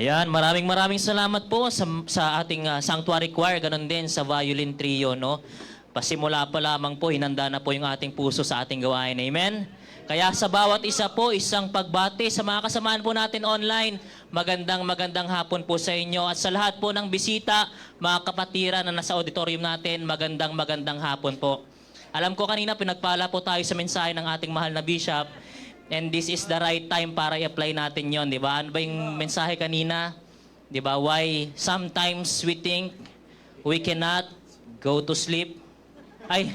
Ayan, maraming salamat po sa ating sanctuary choir, ganun din sa violin trio, no? Pasimula pa lamang po, hinanda na po yung ating puso sa ating gawain. Amen? Kaya sa bawat isa po, isang pagbati sa mga kasamaan po natin online. Magandang hapon po sa inyo. At sa lahat po ng bisita, mga kapatiran na nasa auditorium natin, magandang hapon po. Alam ko kanina pinagpala po tayo sa mensahe ng ating mahal na bishop. And this is the right time para i-apply natin yon, di ba? Ano ba yung mensahe kanina? Di ba? Why sometimes we think we cannot go to sleep? Ay,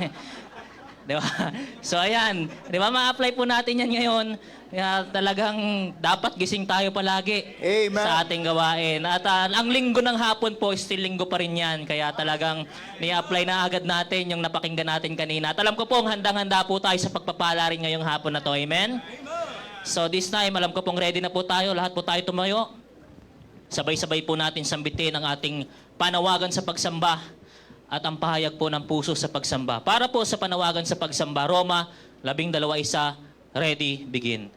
di ba? So ayan, di ba? Ma-apply po natin yan ngayon. Kaya talagang dapat gising tayo palagi. Amen. Sa ating gawain. At ang linggo ng hapon po, still linggo pa rin yan. Kaya talagang ni-apply na agad natin yung napakinggan natin kanina. At alam ko po, handang-handa po tayo sa pagpapala rin ngayong hapon na to. Amen? So this time, alam ko pong ready na po tayo. Lahat po tayo tumayo. Sabay-sabay po natin sambitin ang ating panawagan sa pagsamba at ang pahayag po ng puso sa pagsamba. Para po sa panawagan sa pagsamba, Roma 12:1, ready, begin.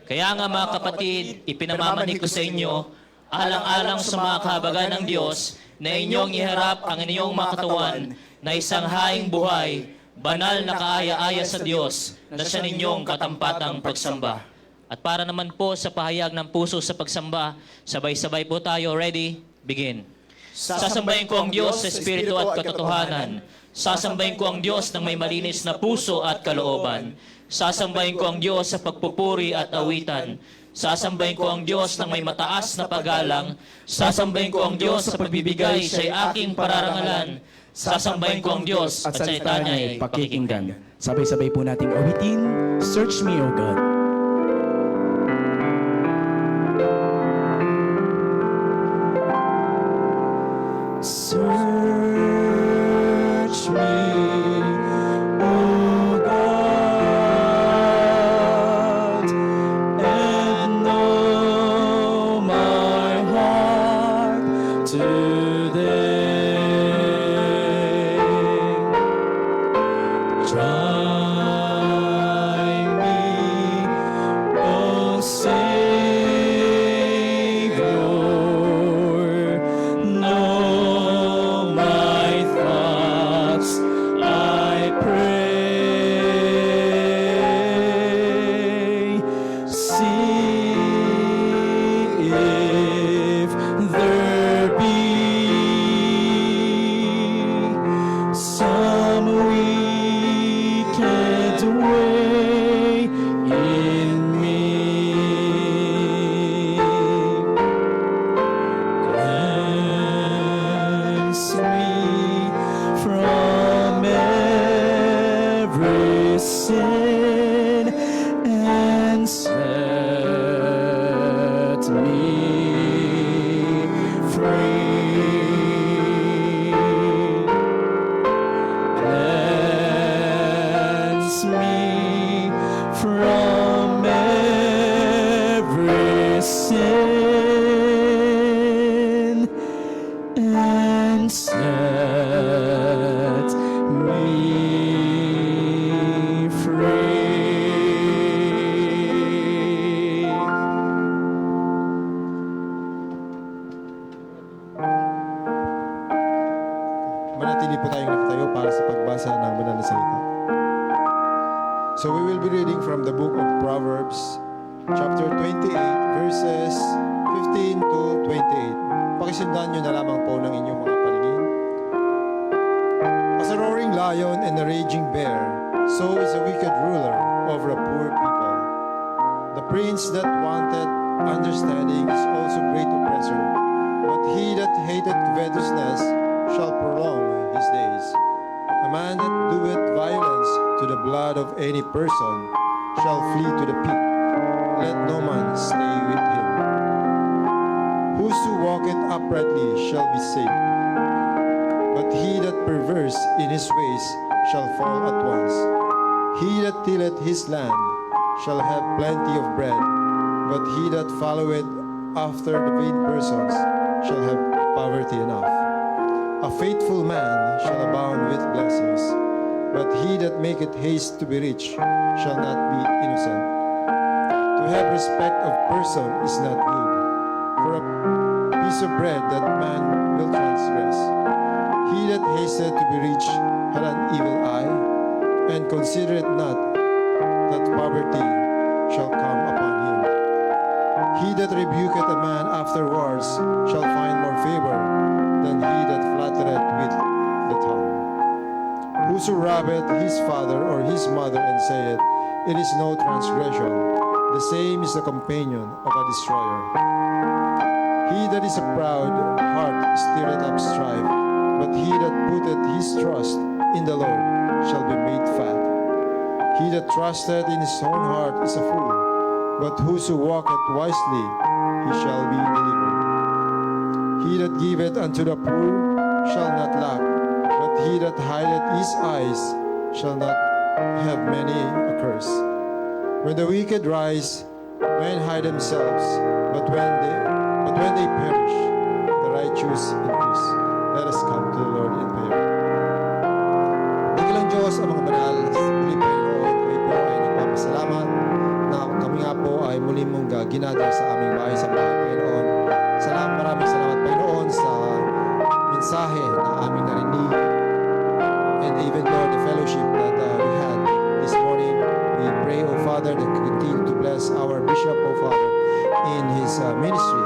Kaya nga mga kapatid, ipinamamanig ko sa inyo, alang-alang sa mga kahabagan ng Diyos, na inyong iharap ang inyong mga katawan na isang haing buhay, banal na kaaya-aya sa Diyos, na siya ninyong katampatang pagsamba. At para naman po sa pahayag ng puso sa pagsamba, sabay-sabay po tayo, ready, begin. Sasambahin ko ang Diyos sa Espiritu at katotohanan. Sasambahin ko ang Diyos ng may malinis na puso at kalooban. Sasambahin ko ang Diyos sa pagpupuri at awitan. Sasambahin ko ang Diyos ng may mataas na paggalang. Sasambahin ko ang Diyos sa pagbibigay sa aking pararangalan. Sasambahin ko ang Diyos at salita niya ay pakikinggan. Sabay-sabay po nating awitin, Search Me, O God. Search me, O God, and know my heart today. Try me, O Savior, know my thoughts, I pray. See if there be some wicked way in me. Cleanse me from every sin and set me free. Cleanse me from every sin and set me free. Manatili po tayong nakatayo para sa pagbasa ng banal na salita. So we will be reading from the book of Proverbs, chapter 28, verses 15 to 28. Pakisundan nyo na lamang po ng inyong mga paningin. As a roaring lion and a raging bear, so is a wicked ruler over a poor people. The prince that wanted understanding is also great oppressor, but he that hated covetousness shall prolong his days. A man that doeth violence to the blood of any person shall flee to the pit. Let no man stay with him. Whoso walketh uprightly shall be saved. But he that perverse in his ways shall fall at once. He that tilleth his land shall have plenty of bread, but he that followeth after the vain persons shall have poverty enough. A faithful man shall abound with blessings, but he that maketh haste to be rich shall not be innocent. To have respect of person is not good, for a piece of bread that man will transgress. He that hasted to be rich had an evil eye, and considereth not that poverty shall come upon him. He that rebuketh a man afterwards shall find more favor than he that flattereth with the tongue. Whoso robbeth his father or his mother and saith, It is no transgression, the same is the companion of a destroyer. He that is a proud heart stirreth up strife, but he that putteth his trust in the Lord shall be made fat. He that trusteth in his own heart is a fool, but whoso walketh wisely, he shall be delivered. He that giveth unto the poor shall not lack, but he that hideth his eyes shall not have many a curse. When the wicked rise, men hide themselves, but when they perish, the righteous increase. Let us come to the Lord in prayer. Dakilang Diyos, ang mga banal, muli Panginoon, kami po ay nagpapasalamat na kami nga po ay muli mong ginadal sa aming bahay sa bahay, Panginoon. Maraming salamat, Panginoon, sa mensahe na aming narinig, and even, Lord, the fellowship that we had this morning. We pray, O Father, that you continue to bless our Bishop, O Father, in his ministry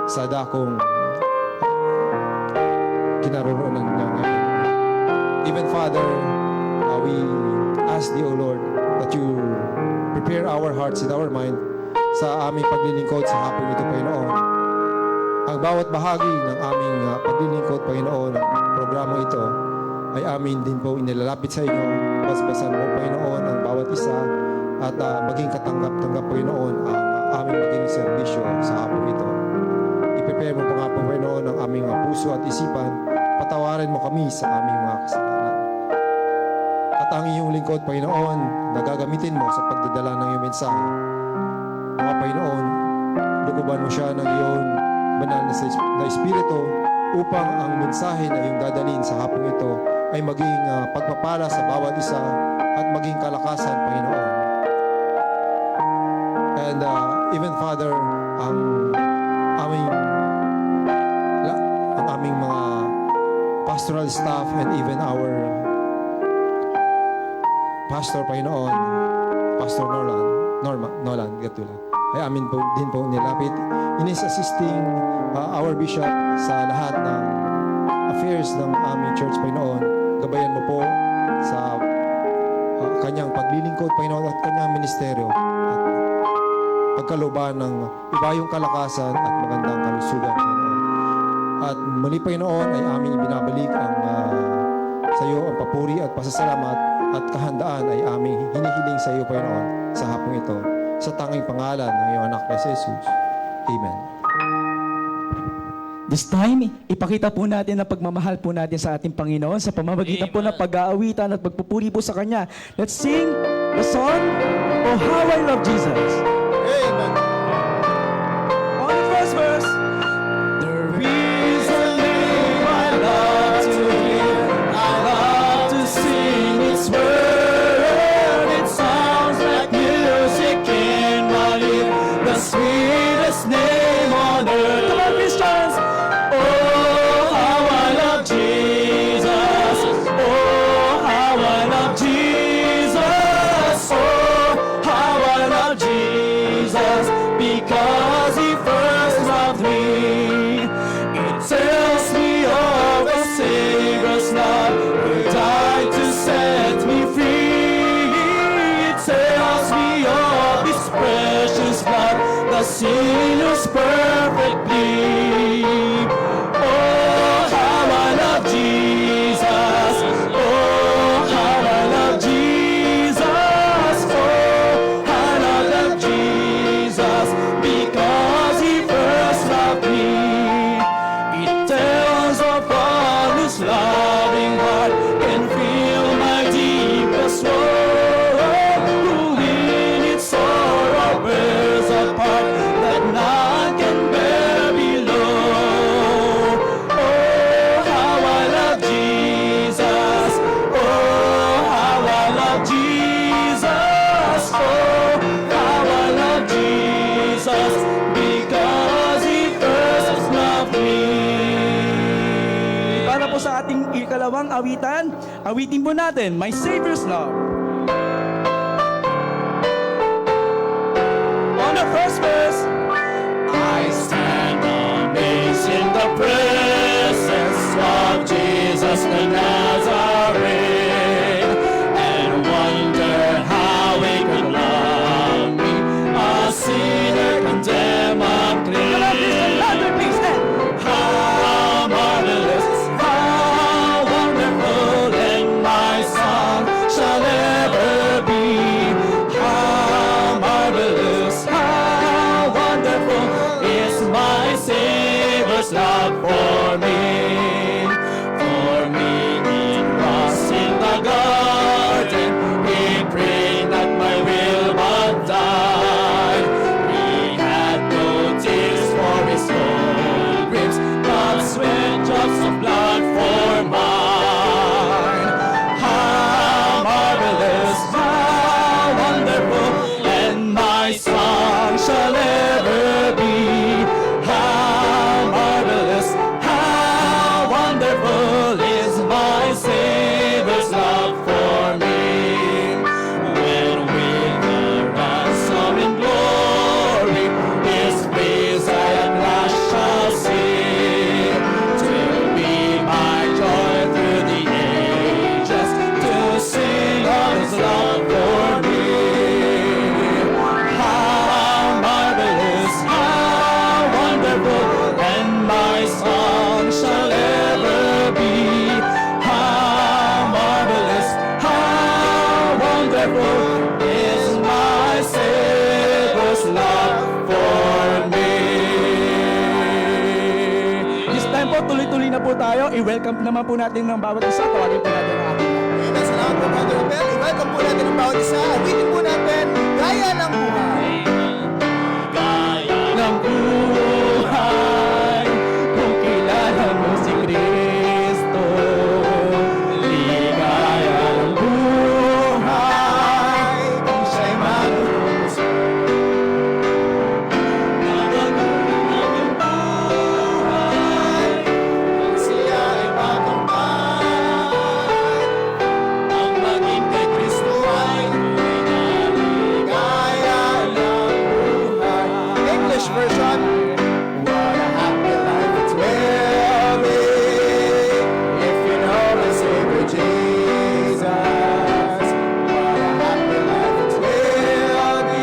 sa dakong kinaroroonan niya ngayon. Even, Father, we ask thee, O Lord, that you prepare our hearts and our mind sa aming paglilingkod sa hapong ito, Panginoon. Ang bawat bahagi ng aming paglilingkod, Panginoon, ng programa ito, ay amin din po inilalapit sa inyo. Basbasan mo, Panginoon, ang bawat isa at maging katanggap-tanggap, Panginoon, ang aming maging serbisyo sa hapong ito. I-prepare mo pa nga po, Panginoon, ang aming mga puso at isipan. Patawarin mo kami sa aming mga kasalanan. At ang iyong lingkod, Panginoon, na gagamitin mo sa pagdadala ng iyong mensahe. Mga Panginoon, lukuban mo siya ng iyong banal na Espiritu upang ang mensahe na iyong dadalhin sa hapong ito ay maging pagpapala sa bawat isa at maging kalakasan, Panginoon. And even, Father, ang aming mga pastoral staff and even our pastor, Panginoon, Pastor Nolan Gatula, ay amin po din po nilapit. In his assisting our bishop sa lahat ng affairs ng aming church, Panginoon. Gabayan mo po sa kanyang paglilingkod, Panginoon, at kanyang ministeryo at pagkalooban ng ibayong kalakasan at magandang kalusugan, Panginoon. At muli, Panginoon, ay aming ibinabalik ang sa iyo ang papuri at pasasalamat at kahandaan ay aming hinihiling sa iyo, Panginoon, sa hapong ito, sa tanging pangalan ng iyong anak na si Jesus. Amen. This time, ipakita po natin ang pagmamahal po natin sa ating Panginoon sa pamamagitan po ng pag-aawitan at pagpupuri po sa Kanya. Let's sing the song, Oh How I Love Jesus. Amen. On the first verse. There is a name I love to hear, I love to sing its word. It sounds like music in my ear, the sweetest name on earth. Come on, Christians. Oh, how I love Jesus. Oh, how I love Jesus. Oh, how I love Jesus. Because He first loved me. It tells me of a Savior's love who died to set me free. It tells me of His precious blood, the sinner's perfectly. Oh, how I love Jesus. Oh, how I love Jesus. Oh, how I love Jesus. Because He first loved me. It tells of all His loving heart can feel my deepest woe. Who in its sorrow bears a part that none can bear pangalawang awitan. Awitin po natin, My Savior's Love. On the first verse, I stand amazed in the presence of Jesus the Nazarene, and wonder how he could love me, a sinner condemned unclean. How marvelous, how wonderful, and my song shall ever be. How marvelous, how wonderful is my Savior's love for me. For me it was in the garden, he prayed not my will but thine. He had no tears for his own griefs, but sweat drops of blood for mine. How marvelous, how wonderful, and my song shall ever be. How marvelous, how wonderful is my Savior's love for me. When with the ransom in glory, his face I at last shall see. 'Twill be my joy through the ages to sing of his love for me. How marvelous, how wonderful, and my song shall ever be. How marvelous, how wonderful is my Savior's love for me. This time po, tuloy-tuloy na po tayo. I-welcome naman po natin ng bawat isa. Tawagin po natin ang ating Amen. Salamat po, Brother Abel. I-welcome po natin ang bawat isa. Awitin po natin, Gaya ng Buhay. gaya ng buhay. Kung kilala mo si Kristo, ligaya ng buhay. Kung siya'y marunong nagagulang yung buhay, kung siya ay matampay, ang maging kay Kristo ay tunay na Gaya ng Buhay. English version. What a happy life it will be if you know the Savior Jesus. What a happy life it will be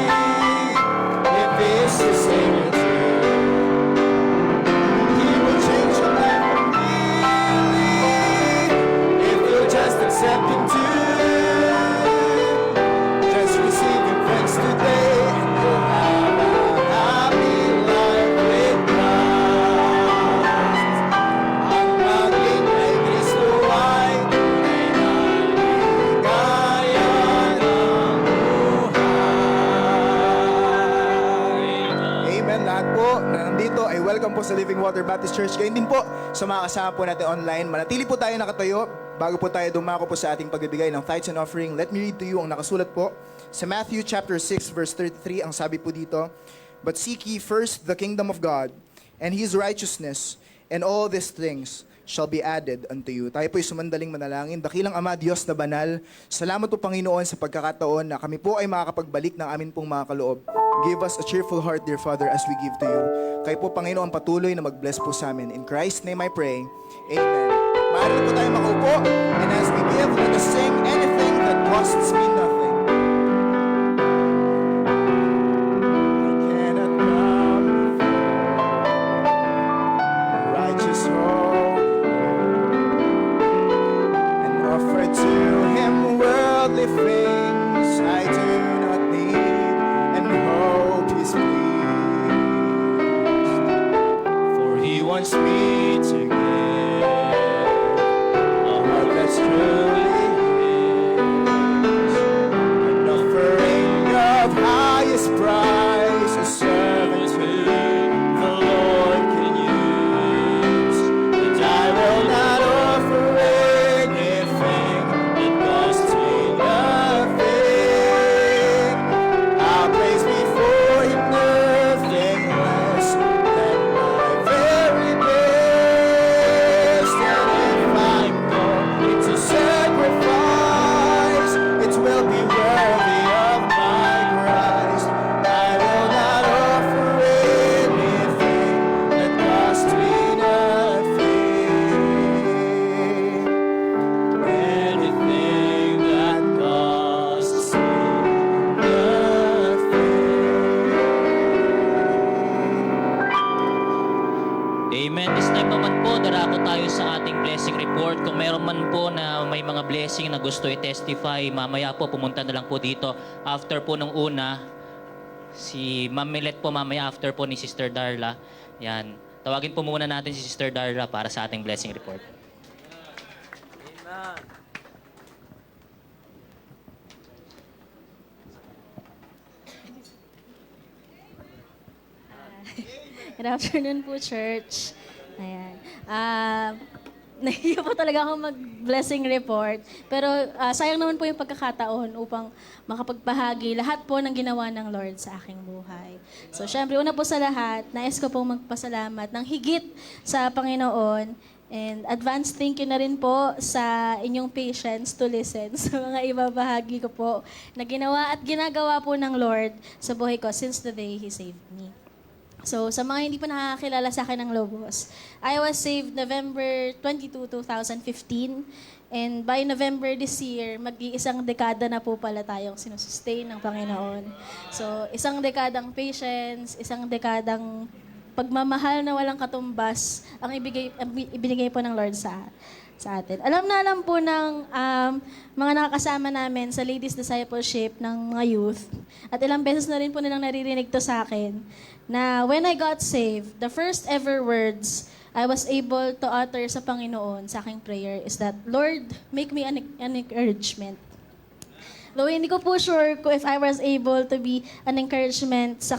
if He's your Savior too. He will change your life completely if you just accept Him too. Just receive Him friends today, and you'll have a happy life with Christ. Ang maging kay Kristo ay tunay na ligaya ng buhay. Amen. Lahat po na nandito ay welcome po sa Living Water Baptist Church. Kayo din po sa mga kasama po natin online. Manatili po tayo nakatayo bago po tayo dumako po sa ating pagbibigay ng tithes and offering. Let me read to you ang nakasulat po sa Matthew chapter 6 verse 33. Ang sabi po dito, "But seek ye first the kingdom of God and His righteousness, and all these things shall be added unto you." Tayo po'y sumandaling manalangin. Dakilang Ama, Diyos na banal, salamat po Panginoon sa pagkakataon na kami po ay makakapagbalik ng amin pong mga kaloob. Give us a cheerful heart, dear Father, as we give to you. Kayo po Panginoon patuloy na mag-bless po sa amin. In Christ's name I pray. Amen. Maaari na po tayo makaupo, and as we give, let us sing anything that costs me nothing. I cannot come righteous hope and offer to Him worldly things I do not need, and hope He's pleased. For He wants me to give a heart that's truly His, an offering of highest price, a servant who the Lord can use. And I will not offer anything that costs me nothing. I'll place before Him nothing less than my very best. And if I'm poor, naman po na may mga blessing na gusto i-testify, mamaya po pumunta na lang po dito. After po nung una, si Ma'am Milet po mamaya after po ni Sister Darla. Yan. Tawagin po muna natin si Sister Darla para sa ating blessing report. Good afternoon po, church. Ayan. Nahiya po talaga ako mag-blessing report. Pero sayang naman po yung pagkakataon upang makapagbahagi lahat po ng ginawa ng Lord sa aking buhay. So, syempre, una po sa lahat, nais ko pong magpasalamat ng higit sa Panginoon. And advance thank you na rin po sa inyong patience to listen sa mga ibabahagi ko po na ginawa at ginagawa po ng Lord sa buhay ko since the day He saved me. So, sa mga hindi pa nakakilala sa akin ng Lobos, I was saved November 22, 2015. And by November this year, mag-iisang dekada na po pala tayong sinusustain ng Panginoon. So, isang dekadang patience, isang dekadang pagmamahal na walang katumbas ang ibinigay po ng Lord sa atin. Alam po ng mga nakakasama namin sa Ladies Discipleship ng mga youth, at ilang beses na rin po nilang naririnig to sa akin, na when I got saved, the first ever words I was able to utter sa Panginoon sa aking prayer is that, Lord, make me an encouragement. Though hindi ko po sure if I was able to be an encouragement sa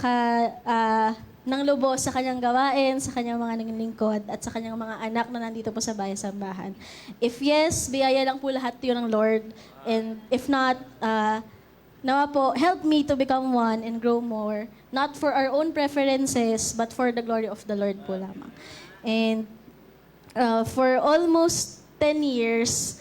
ng Lobos sa kanyang gawain, sa kanyang mga naglingkod, at sa kanyang mga anak na nandito po sa bayan-sambahan. If yes, biyaya lang po lahat yun ng Lord. And if not, nawa po, help me to become one and grow more, not for our own preferences, but for the glory of the Lord po lamang. And for almost 10 years,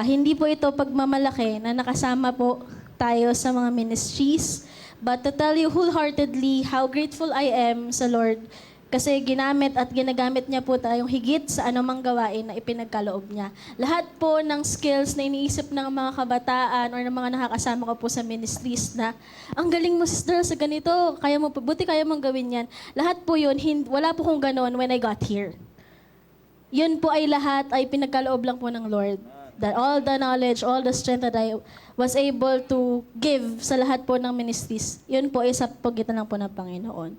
hindi po ito pagmamalaki na nakasama po tayo sa mga ministries, but to tell you wholeheartedly how grateful I am sa Lord kasi ginamit at ginagamit niya po tayong higit sa anumang gawain na ipinagkaloob niya. Lahat po ng skills na iniisip ng mga kabataan or ng mga nakakasama ko po sa ministries na, ang galing mo, sister, sa ganito, buti kaya mong gawin yan. Lahat po yun, wala po kong ganon when I got here. Yun po ay lahat ay pinagkaloob lang po ng Lord. That all the knowledge, all the strength that I was able to give sa lahat po ng ministries, yun po ay sa pagitan lang po ng Panginoon.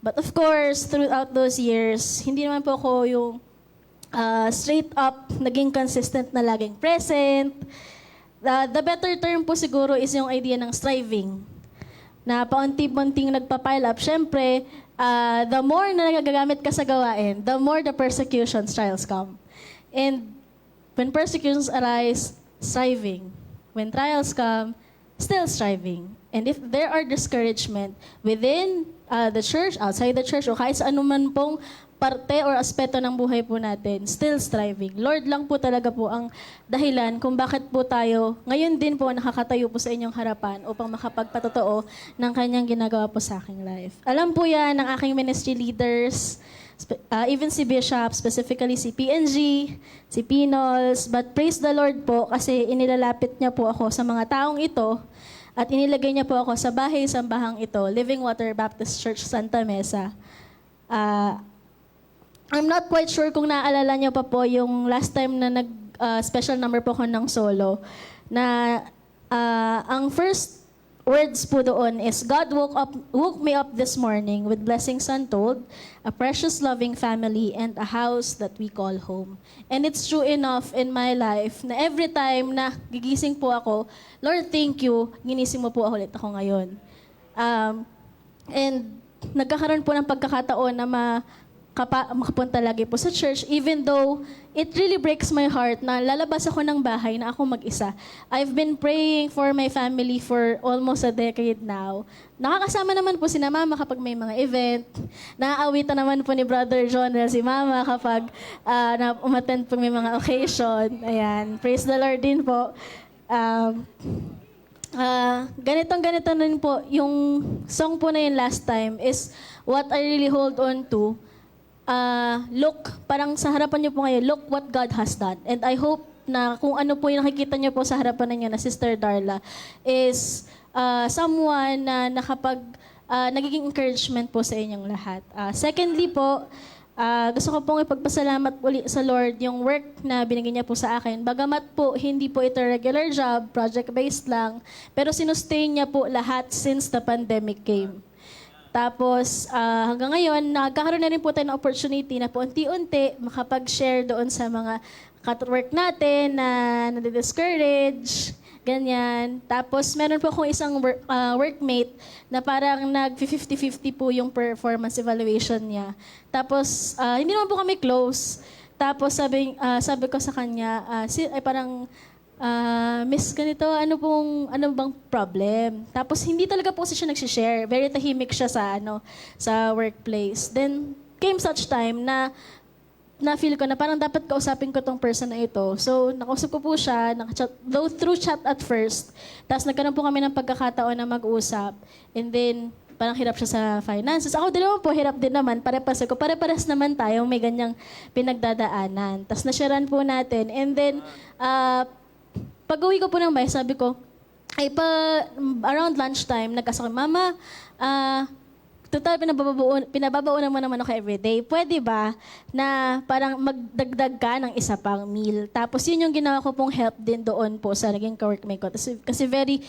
But of course, throughout those years, hindi naman po ako yung straight up, naging consistent na laging present. The better term po siguro is yung idea ng striving. Na paunti-punting nagpa-pile up. Siyempre, the more na nagagamit ka sa gawain, the more the persecutions, trials come. And when persecutions arise, striving. When trials come, still striving. And if there are discouragement within the church, outside the church, o kahit sa anuman pong parte or aspeto ng buhay po natin, still striving. Lord lang po talaga po ang dahilan kung bakit po tayo ngayon din po nakakatayo po sa inyong harapan upang makapagpatotoo ng kanyang ginagawa po sa aking life. Alam po yan ng aking ministry leaders, even si Bishop, specifically si PNG, si Pinols, but praise the Lord po kasi inilalapit niya po ako sa mga taong ito at inilagay niya po ako sa bahay-sambahang ito, Living Water Baptist Church, Santa Mesa. I'm not quite sure kung naaalala niyo pa po yung last time na nag-special number po ko ng solo, na ang first words po doon is, God woke me up this morning with blessings untold, a precious loving family, and a house that we call home. And it's true enough in my life na every time na gigising po ako, Lord, thank you, ginising mo po ulit ako ngayon. And nagkakaroon po ng pagkakataon na makapunta lagi po sa church, even though it really breaks my heart na lalabas ako ng bahay na ako mag-isa. I've been praying for my family for almost a decade now. Nakakasama naman po si Mama kapag may mga event. Naaawitan naman po ni Brother Jonel si Mama kapag umattend po may mga occasion. Ayan. Praise the Lord din po. Ganito rin po. Yung song po na yun last time is what I really hold on to. Look, parang sa harapan niyo po ngayon, look what God has done. And I hope na kung ano po yung nakikita niyo po sa harapan ninyo na Sister Darla is someone na nagiging encouragement po sa inyong lahat. Secondly po, gusto ko pong ipagpasalamat uli sa Lord yung work na binigay niya po sa akin. Bagamat po, hindi po ito regular job, project-based lang, pero sinustain niya po lahat since the pandemic came. Tapos hanggang ngayon, nagkakaroon na rin po tayo ng opportunity na po unti-unti makapag-share doon sa mga work natin na nade-discourage, ganyan. Tapos meron po akong isang workmate na parang nag-50-50 po yung performance evaluation niya. Tapos hindi naman po kami close. Tapos sabi ko sa kanya, parang Miss ganito, ano bang problem? Tapos hindi talaga po siya nagsishare. Very tahimik siya sa workplace. Then came such time na feel ko na parang dapat kausapin ko tong person na ito. So nakausap ko po siya, though through chat at first. Tapos nagkaroon po kami ng pagkakataon na mag-usap. And then parang hirap siya sa finances. Ako din naman po, hirap din naman. Pare-pares naman tayo, may ganyang pinagdadaanan. Tapos nasharean po natin. And then, pag-uwi ko po ng bahay, sabi ko, around lunchtime, nagkasakit, Mama, total, pinababaunan mo naman ako everyday. Pwede ba na parang magdagdag ka ng isa pang meal? Tapos yun yung ginawa ko pong help din doon po sa naging ka-workmate ko. Kasi very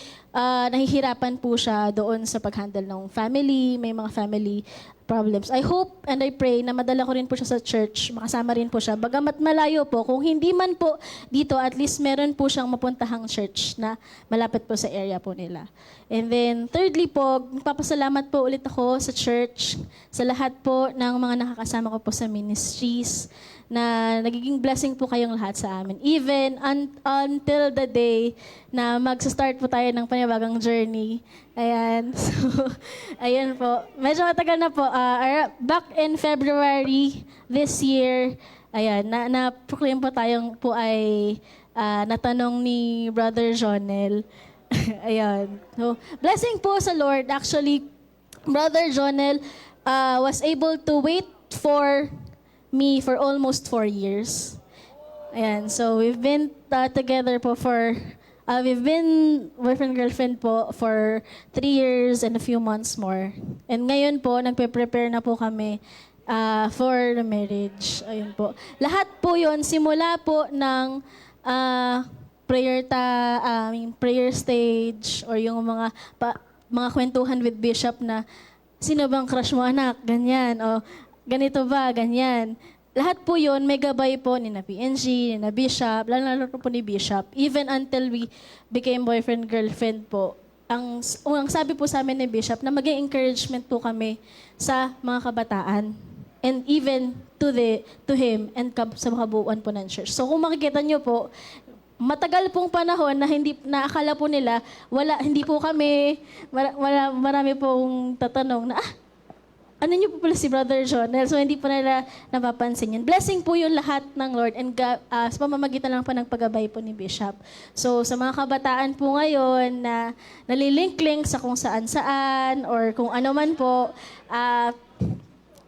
nahihirapan po siya doon sa pag-handle ng family, may mga family problems. I hope and I pray na madala ko rin po siya sa church, makasama rin po siya. Bagamat malayo po, kung hindi man po dito, at least meron po siyang mapuntahang church na malapit po sa area po nila. And then, thirdly po, nagpapasalamat po ulit ako sa church, sa lahat po ng mga nakakasama ko po sa ministries, na nagiging blessing po kayong lahat sa amin. Even until the day na mag-start po tayo ng panibagong journey. Ayan. So, ayan po. Medyo matagal na po. Back in February this year, ayan, na-proclaim po tayong po ay natanong ni Brother Jonel. Ayan. So, blessing po sa Lord. Actually, Brother Jonel was able to wait for me for almost 4 years. Ayan, so we've been together po we've been boyfriend-girlfriend po for 3 years and a few months more. And ngayon po, nagpe-prepare na po kami for the marriage. Ayun po. Lahat po yun, simula po ng prayer stage or yung mga kwentuhan with Bishop na sino bang crush mo anak, ganyan, o ganito ba, ganyan. Lahat po yun, may gabay po ni na PNG, ni na Bishop, lalo po ni Bishop. Even until we became boyfriend-girlfriend po, ang sabi po sa amin ni Bishop na maging encouragement po kami sa mga kabataan. And even to him and sa kabuuan po ng church. So kung makikita nyo po, matagal pong panahon na akala po nila, hindi po kami, marami pong tatanong na, ano niyo po pala si Brother Jonel? So, hindi po nila napapansin yun. Blessing po yung lahat ng Lord and sa pamamagitan lang po ng paggabay po ni Bishop. So, sa mga kabataan po ngayon na nalilink-link sa kung saan-saan or kung ano man po,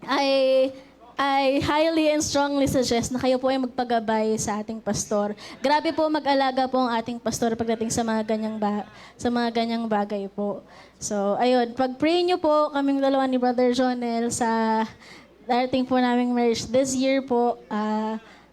I highly and strongly suggest na kayo po ay magpagabay sa ating pastor. Grabe po mag-alaga po ang ating pastor pagdating sa mga ganyang bagay po. So, ayun, pag-pray niyo po kaming dalawa ni Brother Jonel sa darating po naming marriage this year po.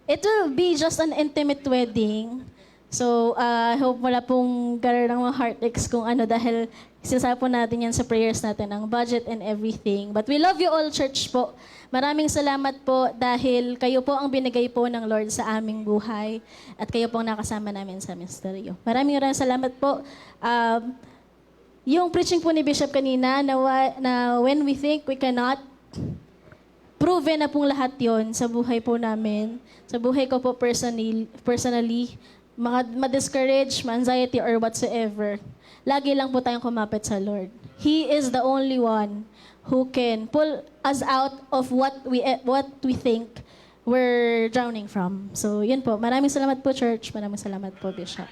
It will be just an intimate wedding. So, I hope wala pong garar ng mga heartaches kung ano dahil sinasabi po natin yan sa prayers natin, ang budget and everything. But we love you all, church po. Maraming salamat po dahil kayo po ang binigay po ng Lord sa aming buhay at kayo po ang nakasama namin sa misteryo. Maraming salamat po. Yung preaching po ni Bishop kanina na when we think we cannot, proven na pong lahat yon sa buhay po namin. Sa buhay ko po personally, ma-discourage, ma-anxiety or whatsoever. Lagi lang po tayong kumapit sa Lord. He is the only one who can pull us out of what we think we're drowning from. So, yun po. Maraming salamat po, church. Maraming salamat po, Bishop.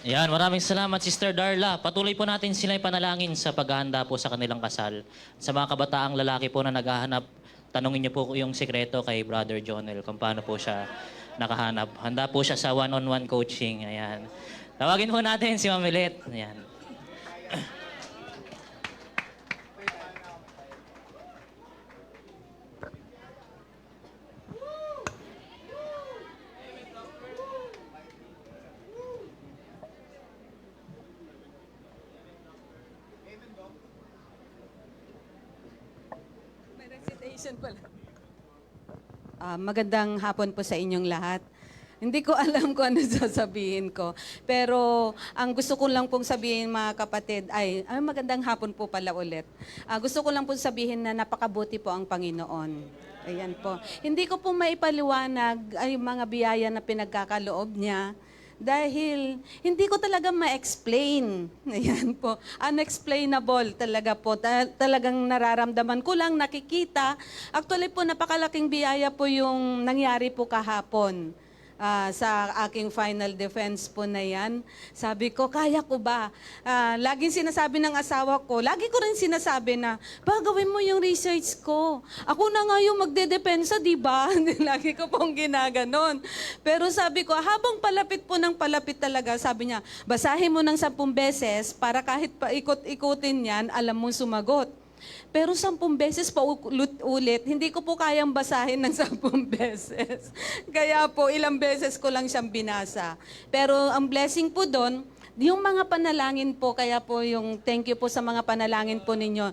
Yan, maraming salamat, Sister Darla. Patuloy po natin sila ipanalangin sa paghahanda po sa kanilang kasal. Sa mga kabataang lalaki po na naghahanap, tanungin niyo po yung sekreto kay Brother Jonel kung paano po siya nakahanap. Handa po siya sa one-on-one coaching. Ayan. Tawagin po natin si Mamilet. Ayan. Question pala. Magandang hapon po sa inyong lahat. Hindi ko alam kung ano sasabihin ko. Pero ang gusto ko lang pong sabihin mga kapatid ay magandang hapon po pala ulit. Gusto ko lang pong sabihin na napakabuti po ang Panginoon. Ayan po. Hindi ko po maipaliwanag ay mga biyaya na pinagkakaloob niya dahil hindi ko talaga ma-explain. Ayan po. Unexplainable talaga po. Talagang nararamdaman ko lang, nakikita. Actually po, napakalaking biyaya po yung nangyari po kahapon. Sa aking final defense po na yan. Sabi ko, kaya ko ba? Laging sinasabi ng asawa ko, lagi ko rin sinasabi na, gawin mo yung research ko. Ako na nga yung magdedepensa, di ba? Lagi ko pong ginaganon. Pero sabi ko, habang palapit po ng palapit talaga, sabi niya, basahin mo ng 10 beses para kahit pa ikot-ikutin yan, alam mo sumagot. Pero 10 beses pa ulit, hindi ko po kayang basahin ng 10 beses. Kaya po, ilang beses ko lang siyang binasa. Pero ang blessing po doon, yung mga panalangin po, kaya po yung thank you po sa mga panalangin po ninyo.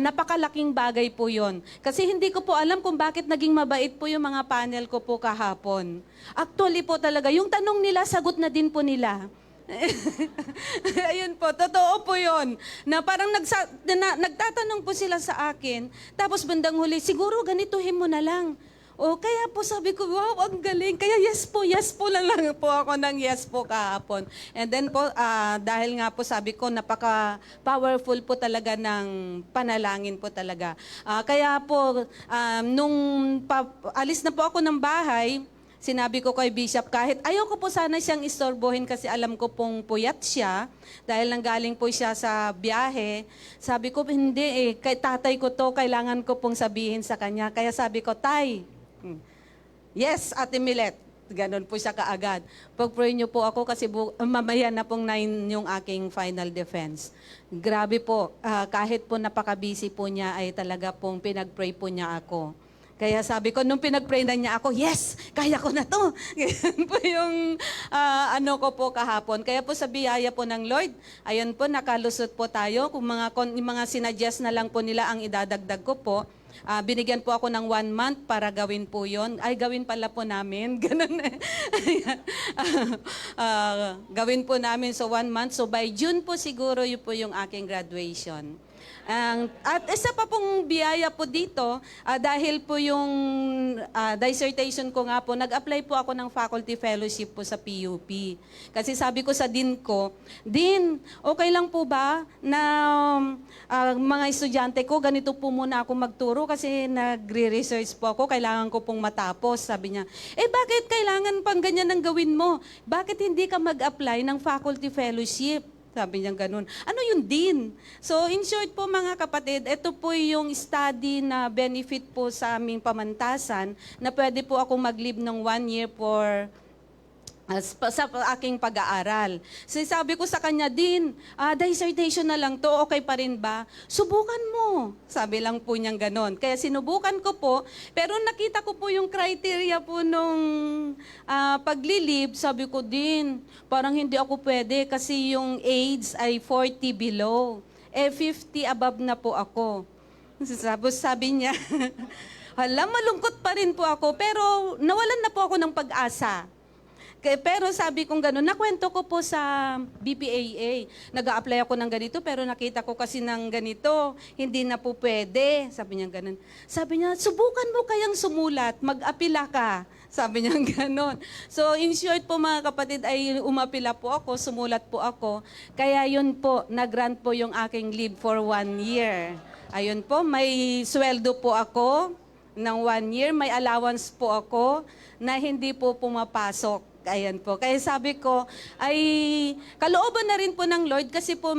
Napakalaking bagay po yon. Kasi hindi ko po alam kung bakit naging mabait po yung mga panel ko po kahapon. Actually po talaga, yung tanong nila, sagot na din po nila. Ayun po, totoo po yun. Na parang nagtatanong po sila sa akin, tapos bandang huli, siguro ganituhin mo na lang. O kaya po sabi ko, wow, ang galing. Kaya yes po na lang po ako ng yes po kahapon. And then po, dahil nga po sabi ko, napaka-powerful po talaga ng panalangin po talaga. Kaya po, nung alis na po ako ng bahay, sinabi ko kay Bishop, kahit ayoko po sana siyang istorbohin kasi alam ko pong puyat siya, dahil nanggaling po siya sa biyahe, sabi ko, hindi kay tatay ko to, kailangan ko pong sabihin sa kanya. Kaya sabi ko, Tay, yes, Ate Milet, ganon po siya kaagad. Pag-pray niyo po ako kasi mamaya na pong 9 yung aking final defense. Grabe po, kahit po napaka-busy po niya, ay talaga pong pinag-pray po niya ako. Kaya sabi ko, nung pinag-pray na niya ako, yes, kaya ko na to. Ganyan po yung ano ko po kahapon. Kaya po sa biyaya po ng Lord, ayun po, nakalusot po tayo. Kung mga sinadjust na lang po nila ang idadagdag ko po, binigyan po ako ng 1 month para gawin po yon. Ay, gawin pala po namin. Ganun eh. Gawin po namin, so 1 month. So by June po siguro, yun po yung aking graduation. At isa pa pong biyaya po dito, dahil po yung dissertation ko nga po, nag-apply po ako ng faculty fellowship po sa PUP. Kasi sabi ko sa dean ko, Dean, okay lang po ba na mga estudyante ko, ganito po muna ako magturo kasi nagre-research po ako, kailangan ko pong matapos. Sabi niya, bakit kailangan pang ganyan ang gawin mo? Bakit hindi ka mag-apply ng faculty fellowship? Sabi niya ganun. Ano yung dean? So in short po mga kapatid, ito po yung study na benefit po sa aming pamantasan na pwede po akong mag-leave ng 1 year for sa aking pag-aaral. So sabi ko sa kanya, Dean, dissertation na lang to, okay pa rin ba? Subukan mo. Sabi lang po niyang ganon. Kaya sinubukan ko po, pero nakita ko po yung criteria po nung pag-leave. Sabi ko, Dean, parang hindi ako pwede kasi yung age ay 40 below. 50 above na po ako. Sabi niya, hala, malungkot pa rin po ako, pero nawalan na po ako ng pag-asa. Pero sabi kong gano'n, nakwento ko po sa BPAA. Nag-a-apply ako ng ganito, pero nakita ko kasi ng ganito, hindi na po pwede. Sabi niya gano'n. Sabi niya, subukan mo kayang sumulat, mag-apila ka. Sabi niya gano'n. So in short po mga kapatid, ay umapila po ako, sumulat po ako. Kaya yun po, nag-grant po yung aking leave for 1 year. Ayun po, may sweldo po ako ng 1 year, may allowance po ako na hindi po pumapasok. Ayan po. Kaya sabi ko, ay kalooban na rin po ng Lord kasi po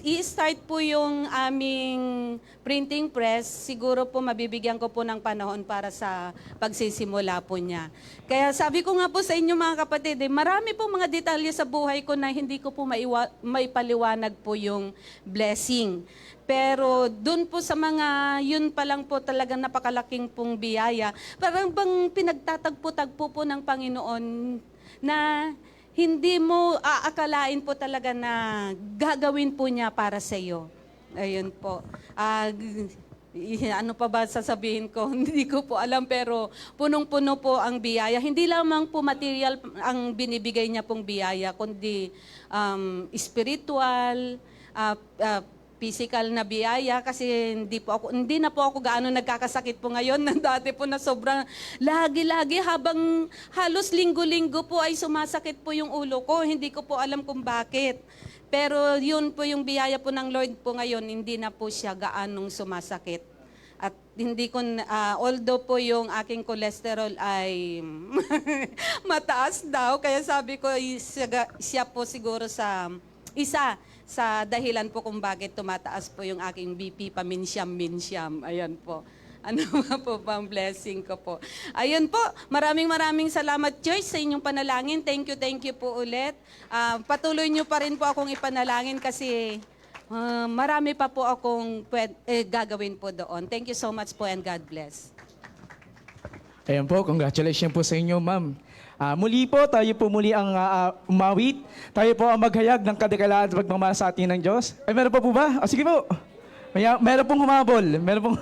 i-start po yung aming printing press. Siguro po mabibigyan ko po ng panahon para sa pagsisimula po niya. Kaya sabi ko nga po sa inyo mga kapatid, marami po mga detalye sa buhay ko na hindi ko po maipaliwanag po yung blessing. Pero dun po sa mga, yun pa lang po talagang napakalaking pong biyaya. Parang bang pinagtatagpo-tagpo po ng Panginoon na hindi mo aakalain po talaga na gagawin po niya para sa iyo. Ayun po. Ano pa ba sasabihin ko? Hindi ko po alam, pero punong-puno po ang biyaya. Hindi lamang po material ang binibigay niya pong biyaya, kundi spiritual, physical na biyaya, kasi hindi na po ako gaano nagkakasakit po ngayon. Dati po na sobrang lagi-lagi, habang halos linggo-linggo po ay sumasakit po yung ulo ko. Hindi ko po alam kung bakit. Pero yun po yung biyaya po ng Lord po ngayon, hindi na po siya gaanong sumasakit. At hindi ko, although po yung aking cholesterol ay mataas daw, kaya sabi ko siya po siguro isa sa dahilan po kung bakit tumataas po yung aking BP, paminsyam-minsyam. Ayan po. Ano ba po bang blessing ko po? Ayun po, maraming salamat, Church, sa inyong panalangin. Thank you po ulit. Patuloy nyo pa rin po akong ipanalangin kasi marami pa po akong gagawin po doon. Thank you so much po and God bless. Ayan po, congratulations po sa inyo, ma'am. Muli po, tayo po muli ang umawit. Tayo po ang maghayag ng kadekalaan at pagmamahal sa atin ng Diyos. Ay, meron pa po ba? Sige po. Meron pong humabol. Meron pong...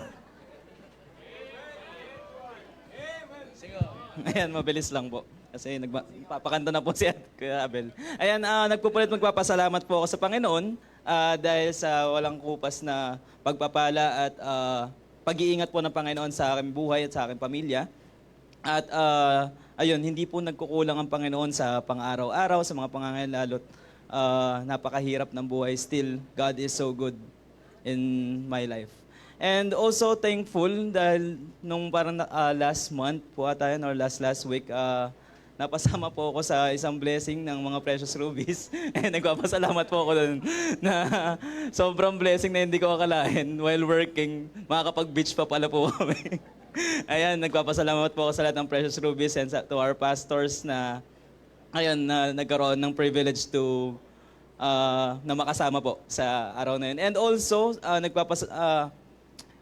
Ayan, mabilis lang po. Kasi nagpapakanta na po si Kuya Abel. Ayan, nagpupulit magpapasalamat po ako sa Panginoon dahil sa walang kupas na pagpapala at pag-iingat po ng Panginoon sa aking buhay at sa aking pamilya. At ayun, hindi po nagkukulang ang Panginoon sa pang-araw-araw, sa mga pangangailangan, napakahirap ng buhay. Still, God is so good in my life. And also thankful dahil nung parang last month po ata yun, or last week, napasama po ako sa isang blessing ng mga Precious Rubies. And nagpapasalamat po ako doon na sobrang blessing na hindi ko akalain while working. Makakapag-beach pa pala po kami. Ayan, nagpapasalamat po ako sa lahat ng Precious Rubies and to our pastors na ayun, na nagkaroon ng privilege to na makasama po sa araw na yun. And also,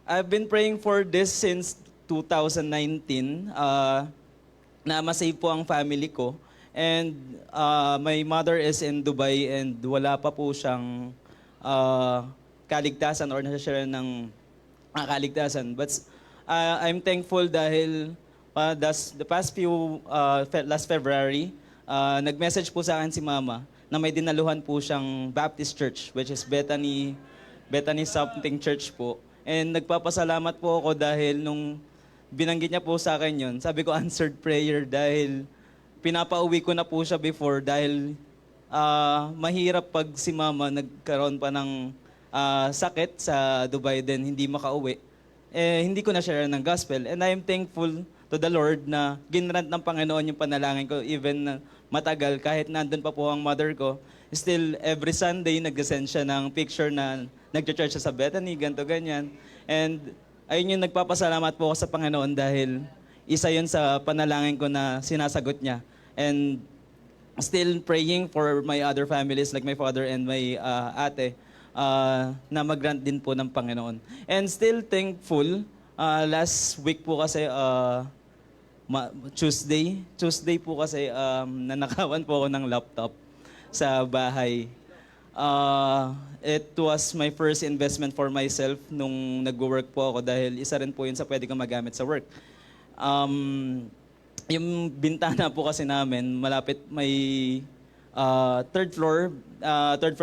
I've been praying for this since 2019 na masave po ang family ko. And my mother is in Dubai and wala pa po siyang kaligtasan or nasa-share ng kaligtasan. But I'm thankful dahil the past last February, nag-message po sa akin si Mama na may dinaluhan po siyang Baptist Church, which is Bethany something church po. And nagpapasalamat po ako dahil nung binanggit niya po sa akin yun, sabi ko answered prayer dahil pinapauwi ko na po siya before dahil mahirap pag si Mama nagkaroon pa ng sakit sa Dubai din hindi makauwi. Hindi ko na share ng gospel. And I am thankful to the Lord na ginrant ng Panginoon yung panalangin ko even na matagal kahit nandun pa po ang mother ko. Still, every Sunday, nag-send siya ng picture na nag-church siya sa Bethany, ganto ganyan. And ayun yung nagpapasalamat po ako sa Panginoon dahil isa yun sa panalangin ko na sinasagot niya. And still praying for my other families like my father and my ate na mag-grant din po ng Panginoon. And still thankful, last week po kasi Tuesday po kasi nanakawan po ako ng laptop sa bahay. It was my first investment for myself nung nag-work po ako dahil isa rin po yun sa pwede kong magamit sa work. Yung bintana po kasi namin, malapit may third floor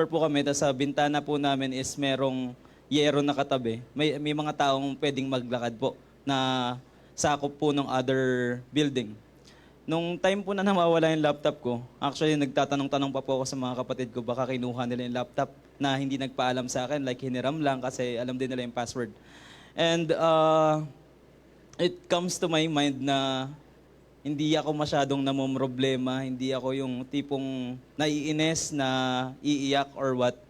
po kami, tapos sa bintana po namin is merong yero na katabi. May mga taong pwedeng maglakad po na sakop po ng other building. Nung time po na nawawala yung laptop ko, actually nagtatanong-tanong pa po ako sa mga kapatid ko, baka kinuha nila yung laptop na hindi nagpaalam sa akin, like hiniram lang kasi alam din nila yung password. And it comes to my mind na hindi ako masyadong namomroblema, hindi ako yung tipong naiinis na iiyak or what.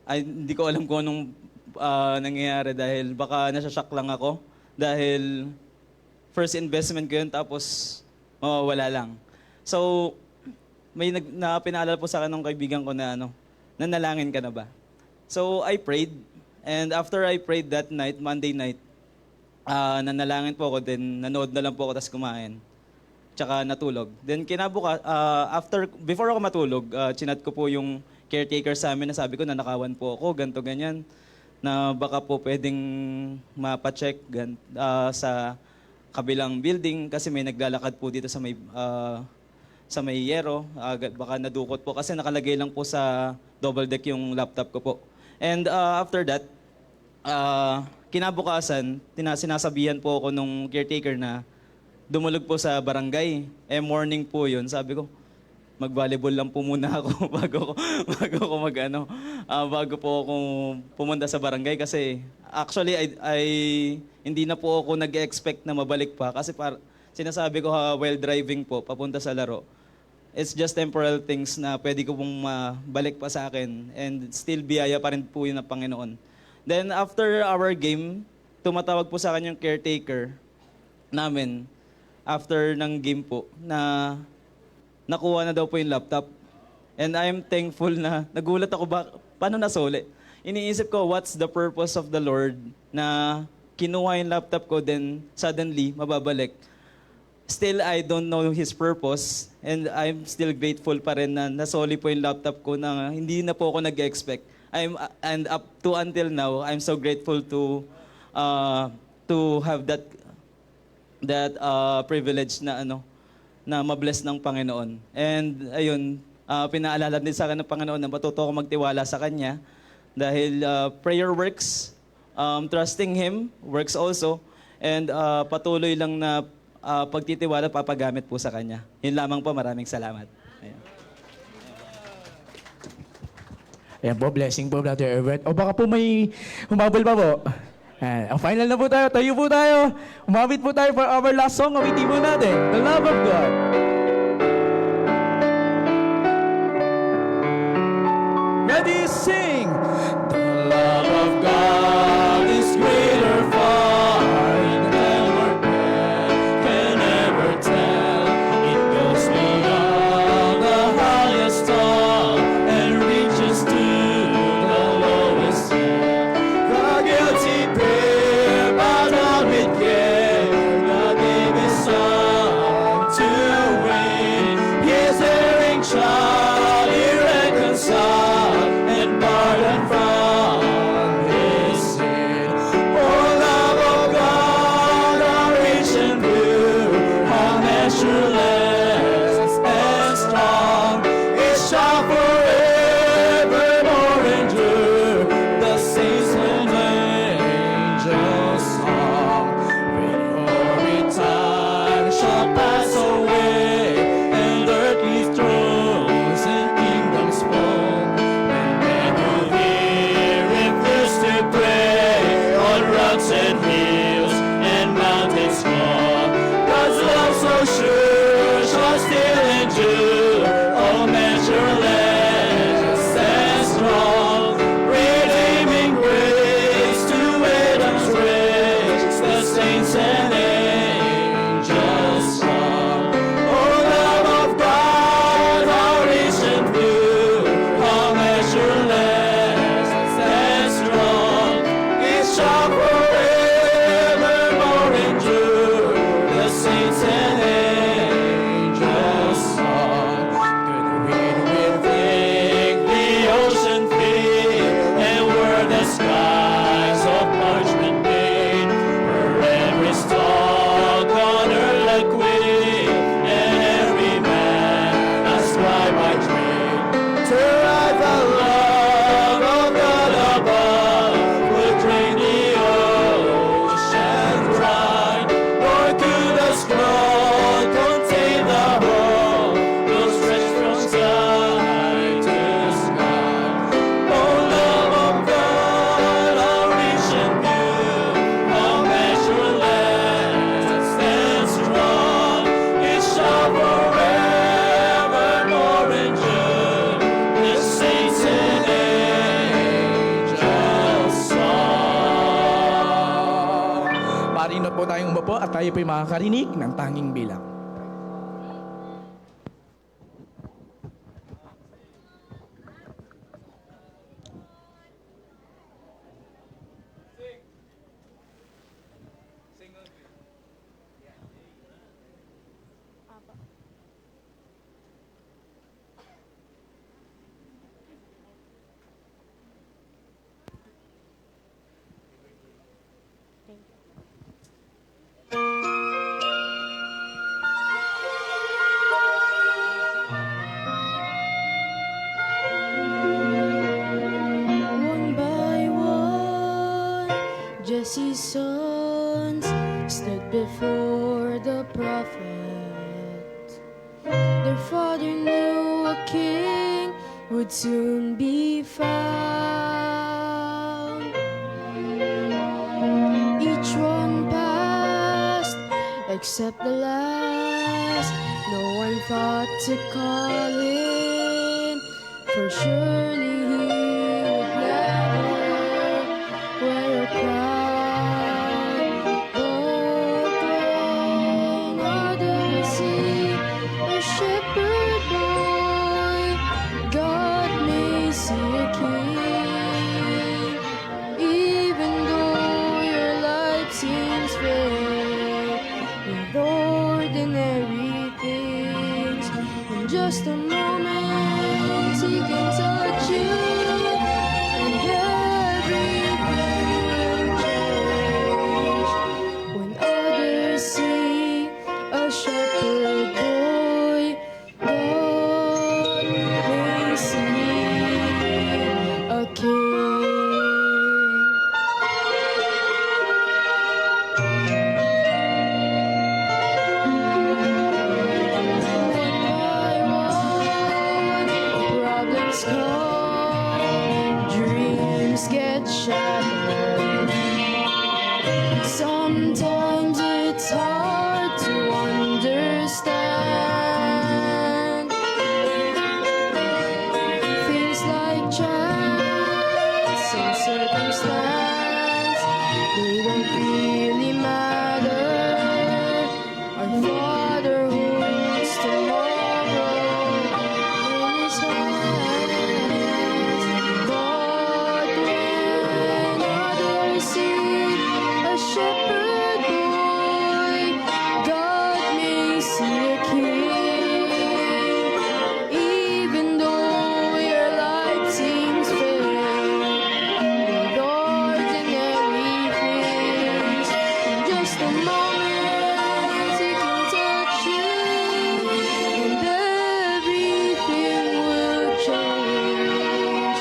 Hindi ko alam kung anong nangyayari dahil baka nasashock lang ako dahil first investment ko yun tapos mawawala lang. So, may pinaalala po sa akin ng kaibigan ko na nanalangin ka na ba? So, I prayed. And after I prayed that night, Monday night, nanalangin po ako, then nanood na lang po ako, tapos kumain. Tsaka natulog. Then before ako matulog, chinat ko po yung caretaker sa amin na sabi ko, nanakawan po ako, ganto ganyan. na baka po pwedeng mapacheck sa kabilang building kasi may naglalakad po dito sa may yero. Baka nadukot po kasi nakalagay lang po sa double deck yung laptop ko po. And after that, kinabukasan, sinasabihan po ako nung caretaker na dumulog po sa barangay. Morning po yun. Sabi ko, mag-volleyball lang po muna ako bago po ako pumunta sa barangay kasi actually hindi na po ako nag-expect na mabalik pa kasi sinasabi ko while driving po papunta sa laro. It's just temporal things na pwede ko pong mabalik pa sa akin and still biyaya pa rin po yun ng Panginoon. Then after our game, tumatawag po sa akin yung caretaker namin after ng game po na nakuha na daw po yung laptop. And I'm thankful na nagulat ako paano nasuli. Iniisip ko, what's the purpose of the Lord na kinuha yung laptop ko then suddenly mababalik. Still, I don't know His purpose and I'm still grateful pa rin na nasoli po yung laptop ko na hindi na po ako nag-expect. And up to until now, I'm so grateful to have that privilege na na mabless ng Panginoon. And ayun, pinaalala din sa akin ng Panginoon na matuto ako magtiwala sa Kanya dahil prayer works, trusting Him works also, and patuloy lang na pagtitiwala papagamit po sa Kanya. Yun lamang po, maraming salamat. Ayan. Ayan po, blessing po, Brother Herbert. O baka po may humabol pa po. Ayan, ang final na po tayo. Tayo po tayo. Umabit po tayo for our last song. Awitin po natin, The Love of God. Ready, sing! The love of God is greater far than what man can ever tell. It goes beyond the highest star and reaches to the lowest hell. The guilty pair bowed down with care. God gave His Son to win His erring child, irreconciled and pardoned from His sin. Oh, love of God, how rich and pure, how measureless and strong, it shall forevermore endure. The saints and angels song, when glory time shall pass away, and earthly thrones and kingdoms fall, and men who hear refuse to pray on rocks and hills and mountains fall. God's love so sure shall still endure, oh measureless and strong, redeeming grace to Adam's race, the saints and angels song. Oh love of God, how rich and pure, how measureless and strong, it shall forevermore endure. The saints and angels song. Good wind will make the ocean feel, and where the skies of parchment made, where every stalk on earth like queen, and every man ascribe by trade to write the love of God above, would drain the ocean dry, nor could a scroll contain the whole, will stretch from sky to sky. Oh love of God, how rich and pure, how measureless and strong, it shall forevermore endure. The saints and angels song. Marinot po tayong umupo at tayo po'y makakarinig ng tanging bilang. seasons stood before the prophet. Their father knew a king would soon be found. Each one passed except the last. No one thought to call him, for surely he would never wear a crown. But when others see a shepherd boy, God may see a king. Even though your life seems filled with ordinary things, in just a moment he can touch you, and everything will change. When others see a shepherd boy, God may see a king. Problems come, dreams get shattered. Sometimes it's hard to understand things like chance and circumstance. They don't really matter. Our Father holds tomorrow in His hands. But when others see a shepherd boy, God may see a king. Even though your life seems filled with ordinary things, in just a moment He can touch you, and everything will change.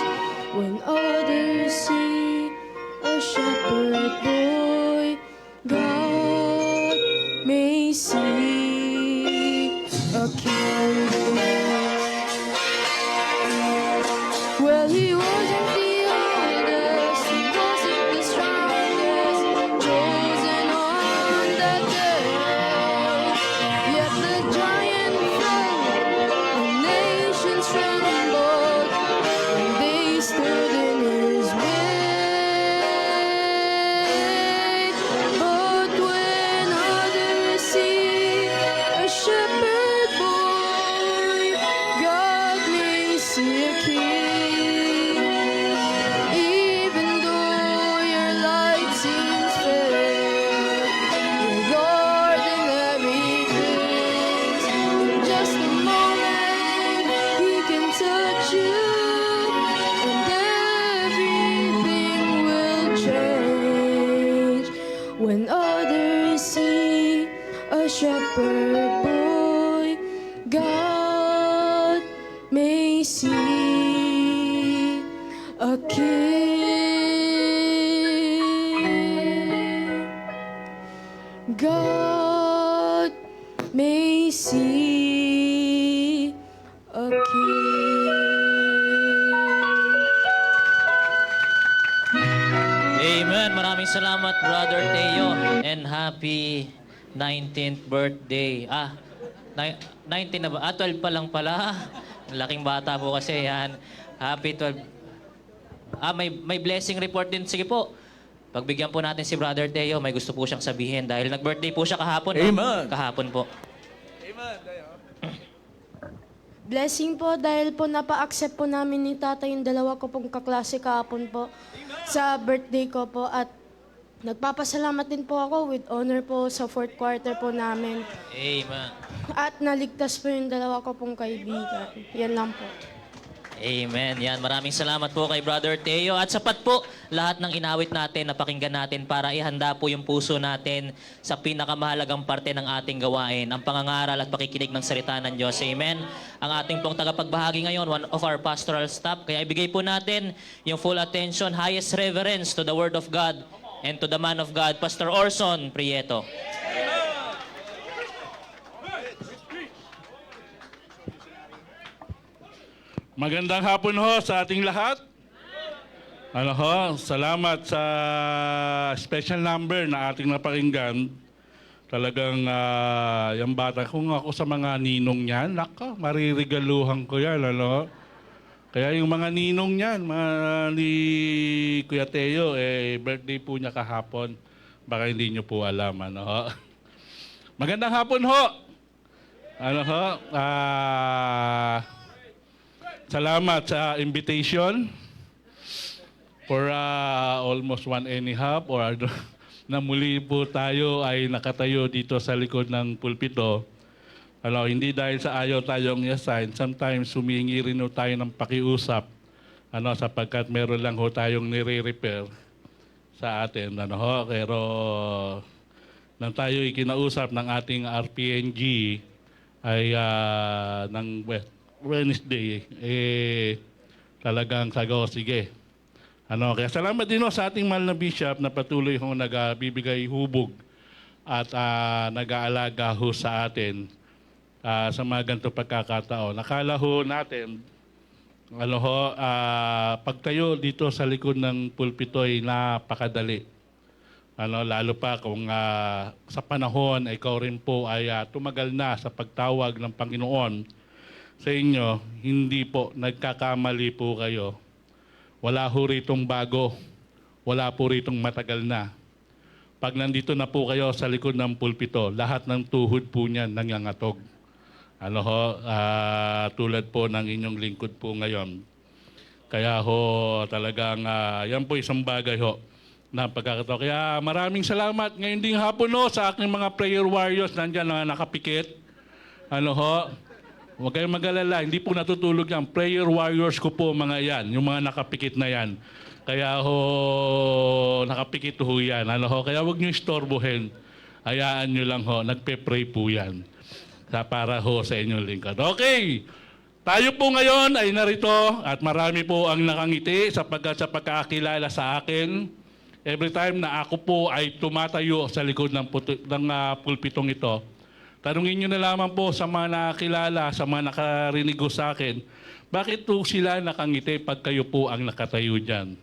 When others see a shepherd boy, God may see a king. Well, he wasn't the oldest, he wasn't the strongest, chosen on that day. Yet the giant fell, the nations trembled, and they stood in his way. But when others see a shepherd boy, God may see a king. Even though your life seems filled with ordinary things, in just a moment He can touch you, and everything will change. When others see a shepherd boy, God may see a king. God may see a king. Amen. Maraming salamat, Brother Teo. And happy 19th birthday. 19 na ba? 12 pa lang pala. Laking bata po kasi yan. Happy 12. May blessing report din. Sige po. Pagbigyan po natin si Brother Teo, may gusto po siyang sabihin dahil nag-birthday po siya kahapon. no? Amen. Kahapon po. Blessing po dahil po napa-accept po namin ni tatay yung dalawa ko pong kaklase kahapon po sa birthday ko po, at nagpapasalamat din po ako with honor po sa fourth quarter po namin, Amen. at naligtas po yung dalawa ko pong kaibigan. Yan lang po. Amen. Yan, maraming salamat po kay Brother Teo. At sapat po lahat ng inawit natin, napakinggan natin para ihanda po yung puso natin sa pinakamahalagang parte ng ating gawain, ang pangangaral at pakikinig ng salita ng Diyos. Amen. Ang ating pong tagapagbahagi ngayon, one of our pastoral staff, kaya ibigay po natin yung full attention, highest reverence to the Word of God. and to the man of God, Pastor Orson Prieto. Magandang hapon ho sa ating lahat. Ano ho, salamat sa special number na ating napakinggan. Talagang yung bata, kung ako sa mga ninong niyan, nako, maririgaluhan ko yan, ano. Kaya yung mga ninong niyan, mga ni Kuya Teo, birthday po niya kahapon. Baka hindi niyo po alam, ano ho. Magandang hapon ho. Ano ho, salamat sa invitation for almost 1 and a half or na muli po tayo ay nakatayo dito sa likod ng pulpito. Ano, hindi dahil sa ayaw tayong i-assign, sometimes humihingi rin ho tayo ng pakiusap sapagkat meron lang ho tayong nire-repair sa atin. Ano ho, pero nang tayo ikinausap ng ating RPNG ay ng Wednesday, talagang sago, sige. Kaya salamat din sa ating mahal na bishop na patuloy hong nagbibigay hubog at nag-aalaga ho sa atin sa mga ganito pagkakataon. Nakala ho natin, pagtayo dito sa likod ng pulpito ay napakadali. Lalo pa kung sa panahon, ikaw rin po ay tumagal na sa pagtawag ng Panginoon sa inyo, hindi po, nagkakamali po kayo. Wala ho ritong bago, wala po ritong matagal na. Pag nandito na po kayo sa likod ng pulpito, lahat ng tuhod po niyan nangangatog. Tulad po ng inyong lingkod po ngayon. Kaya ho, talagang yan po isang bagay ho na pagkakataon. Kaya maraming salamat ngayon ding hapon ho sa aking mga prayer warriors nandyan na nakapikit. Huwag kayong mag-alala, hindi po natutulog yan. Prayer warriors ko po mga yan, yung mga nakapikit na yan. Kaya ho, nakapikit ho yan. Kaya huwag nyo istorbohin. Hayaan nyo lang ho, nagpe-pray po yan. Para ho sa inyong lingkod. Okay, tayo po ngayon ay narito at marami po ang nakangiti sa pagkakakilala sa akin. Every time na ako po ay tumatayo sa likod ng pulpitong ito, tanungin nyo na lamang po sa mga nakakilala, sa mga nakarinig sa akin, bakit po sila nakangiti pag kayo po ang nakatayo dyan?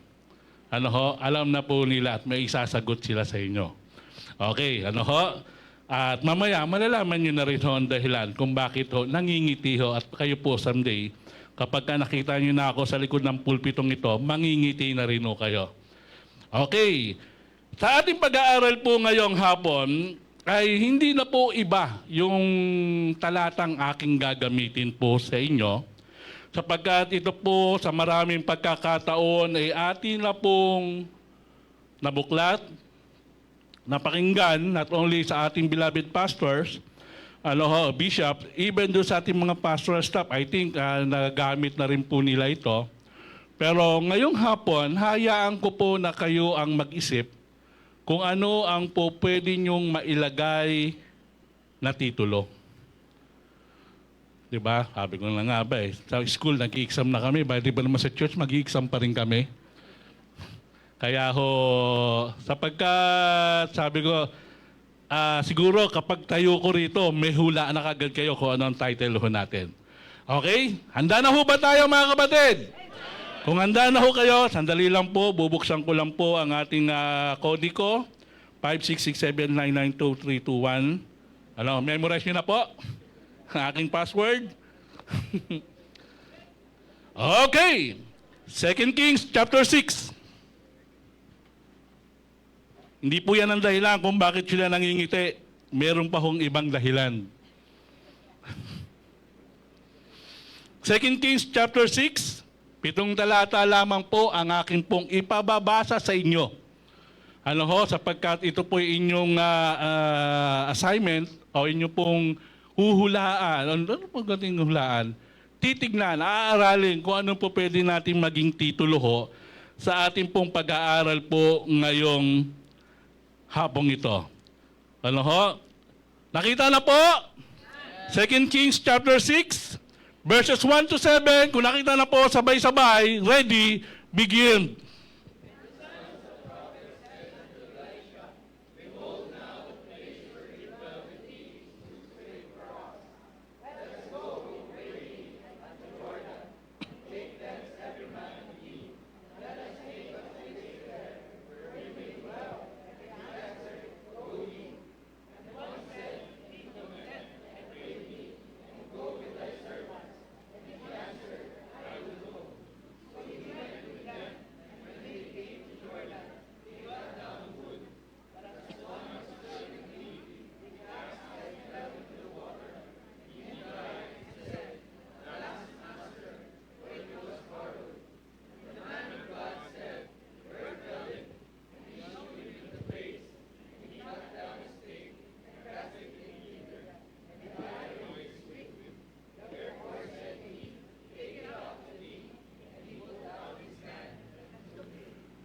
Alam na po nila at may isasagot sila sa inyo. Okay, at mamaya malalaman nyo na rin ho ang dahilan kung bakit ho nangingiti ho at kayo po someday, kapag nakita nyo na ako sa likod ng pulpitong ito, mangingiti na rin ho kayo. Okay, sa ating pag-aaral po ngayong hapon, ay hindi na po iba yung talatang aking gagamitin po sa inyo sapagkat ito po sa maraming pagkakataon ay atin na pong nabuklat, napakinggan not only sa ating beloved pastors, bishop, even do sa ating mga pastoral staff, I think nagamit na rin po nila ito. Pero ngayong hapon, hayaan ko po na kayo ang mag-isip kung ano ang po pwede nyong mailagay na titulo. Diba? Sabi ko na nga ba sa school nag-i-exam na kami, di ba naman sa church mag-i-exam pa rin kami? Kaya ho, sapagkat sabi ko, siguro kapag tayo ko rito, may hula na kagad kayo kung ano ang title ho natin. Okay? Handa na ho ba tayo mga kapatid? Kung handa na ho kayo, sandali lang po, bubuksan ko lang po ang ating kodiko, 5667992321. Memorize nyo na po ang aking password. Okay, 2 Kings chapter 6. Hindi po yan ang dahilan kung bakit sila nangingiti. Meron pa hong ibang dahilan. 2 Kings chapter 6, 7 talata lamang po ang aking pong ipababasa sa inyo. Sapagkat ito po inyong assignment o inyong pong huhulaan. Ano po gating hulaan? Titignan, aaralin kung ano po pwede natin maging titulo ho sa ating pong pag-aaral po ngayong hapong ito. Nakita na po? 2 Kings chapter 6, verses 1 to 7. Kung nakita na po, sabay-sabay, ready, begin.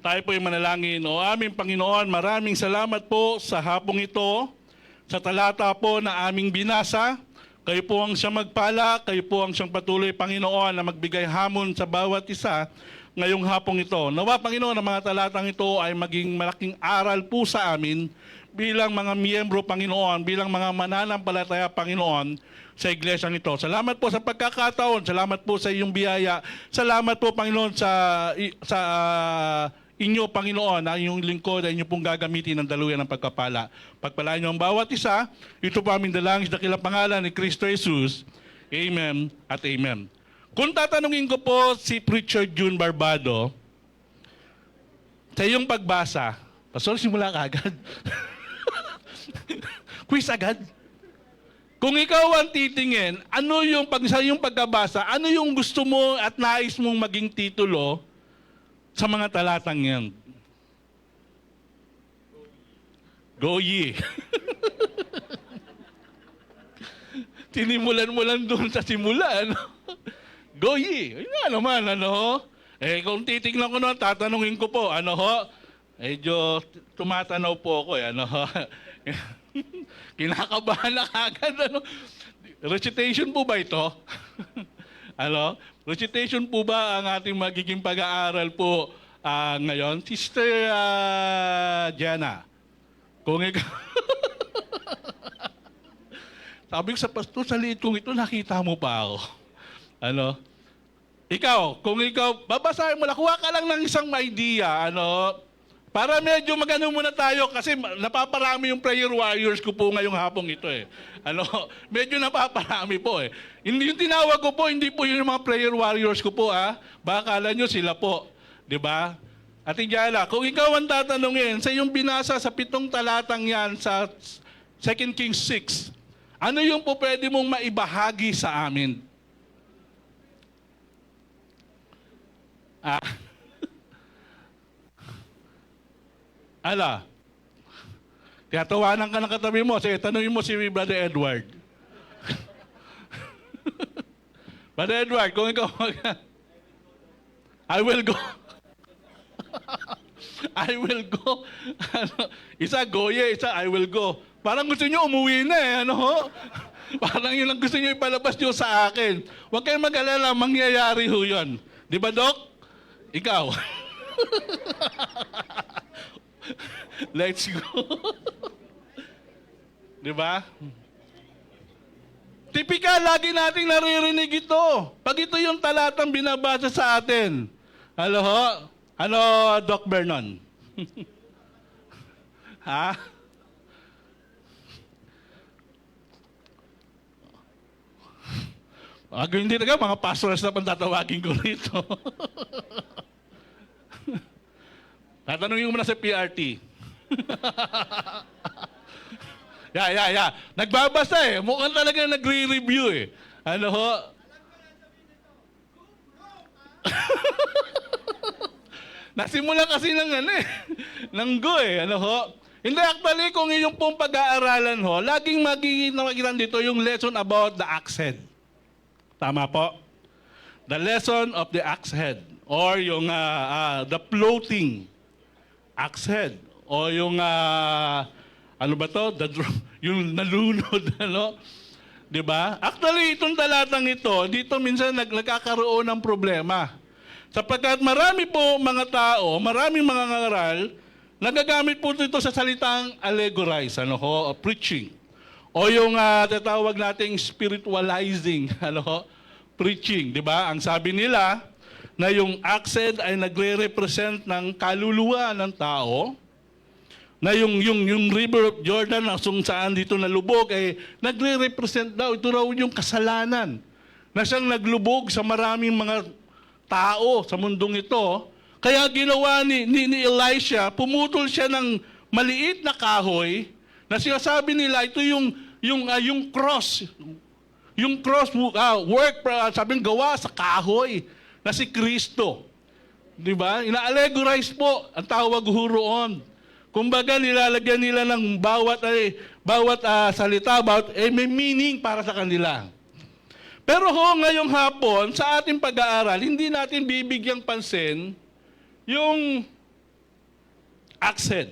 Tayo po ay manalangin. O aming Panginoon, maraming salamat po sa hapong ito, sa talata po na aming binasa. Kayo po ang siyang magpala, kayo po ang siyang patuloy, Panginoon, na magbigay hamon sa bawat isa ngayong hapong ito. Nawa, Panginoon, ang mga talatang ito ay maging malaking aral po sa amin bilang mga miyembro, Panginoon, bilang mga mananampalataya, Panginoon, sa iglesyang ito. Salamat po sa pagkakataon, salamat po sa iyong biyaya, salamat po, Panginoon, sa inyo, Panginoon, na inyong lingkod ay inyo pong gagamitin ng daluyan ng pagpapala. Pagpalain niyo ang bawat isa. Ito po aming dalangin sa dakilang pangalan ni Kristo Jesus. Amen at amen. Kung tatanungin ko po si Preacher June Barbado, sa iyong pagbasa, Pastor, simula ka agad. Quiz agad. Kung ikaw ang titingin, ano yung sa iyong pagkabasa, ano yung gusto mo at nais mong maging titulo sa mga talatang yan? Go ye. Tinimulan mo lang doon sa simula, ano? Go ye. Yun nga naman, ano? Kung titignan ko noon, tatanungin ko po, ano ho? Medyo tumatanaw po ako, ano ho? Kinakabahan na kagad, ano? Recitation po ba ito? Ano? Recitation po ba ang ating magiging pag-aaral po ngayon? Sister Jana, kung ikaw... Sabi ko sa pastor, sa liit kong ito, nakita mo pa ako. Ano? Ikaw, kung ikaw, babasahin mo lang, kuha ka lang ng isang idea, ano? Para medyo magano muna tayo kasi napaparami yung prayer warriors ko po ngayong hapong ito eh. Ano, medyo napaparami po eh. Hindi yung tinawag ko po, hindi po yung mga prayer warriors ko po Baka akala nyo sila po, 'di ba? At Jana, kung ikaw ang tatanungin sa yung binasa sa 7 talatang yan sa 2 Kings 6, ano yung po pwede mong maibahagi sa amin? Ala, tiyatawanan ka ng katabi mo. Sige, tanungin mo si Brother Edward. Brother Edward, kung ikaw I will go. I will go. Isa, goye. Isa, I will go. Parang gusto nyo umuwi na eh. Ano ho? Parang yun lang gusto nyo ipalabas nyo sa akin. Huwag kayong mag-alala, mangyayari ho yun. Di ba, Doc? Ikaw. Let's go. Di ba? Tipikal, lagi nating naririnig ito. Pag ito yung talatang binabasa sa atin. Ano ho? Ano, Doc Vernon? Ha? Hindi talaga, mga pastors na pantatawagin ko rito. Tatanungin mo na sa PRT. Yeah. Nagbabasa eh. Mukhang talaga nagre-review eh. Ano ho? Nasimula kasi ng ng go eh. Ano ho? Hindi, actually, kung yung pong pag-aaralan ho, laging makikita dito yung lesson about the axe head. Tama po? The lesson of the axe head. Or yung the floating axe head. O yung, ano ba to? Yung nalunod, ano? Diba? Actually, itong talatang ito, dito minsan nagkakaroon ng problema. Sapagkat marami po mga tao, maraming mga ngaral, nagagamit po ito sa salitang allegorize, ano ho, preaching. O yung tatawag nating spiritualizing, ano ho, preaching, di ba? Ang sabi nila na yung axe ay nagre-represent ng kaluluwa ng tao, na yung River of Jordan na kung saan dito nalubog ay nagre-represent daw, ito raw yung kasalanan na siyang naglubog sa maraming mga tao sa mundong ito. Kaya ginawa ni Elisha, pumutol siya ng maliit na kahoy na sinasabi nila ito yung cross. Yung cross work, sabi gawa sa kahoy na si Kristo. Di ba? Ina-allegorize po ang tawag ho roon. Kumbaga nilalagyan nila ng bawat salita may meaning para sa kanila. Pero ngayong hapon, sa ating pag-aaral, hindi natin bibigyang pansin yung axe head.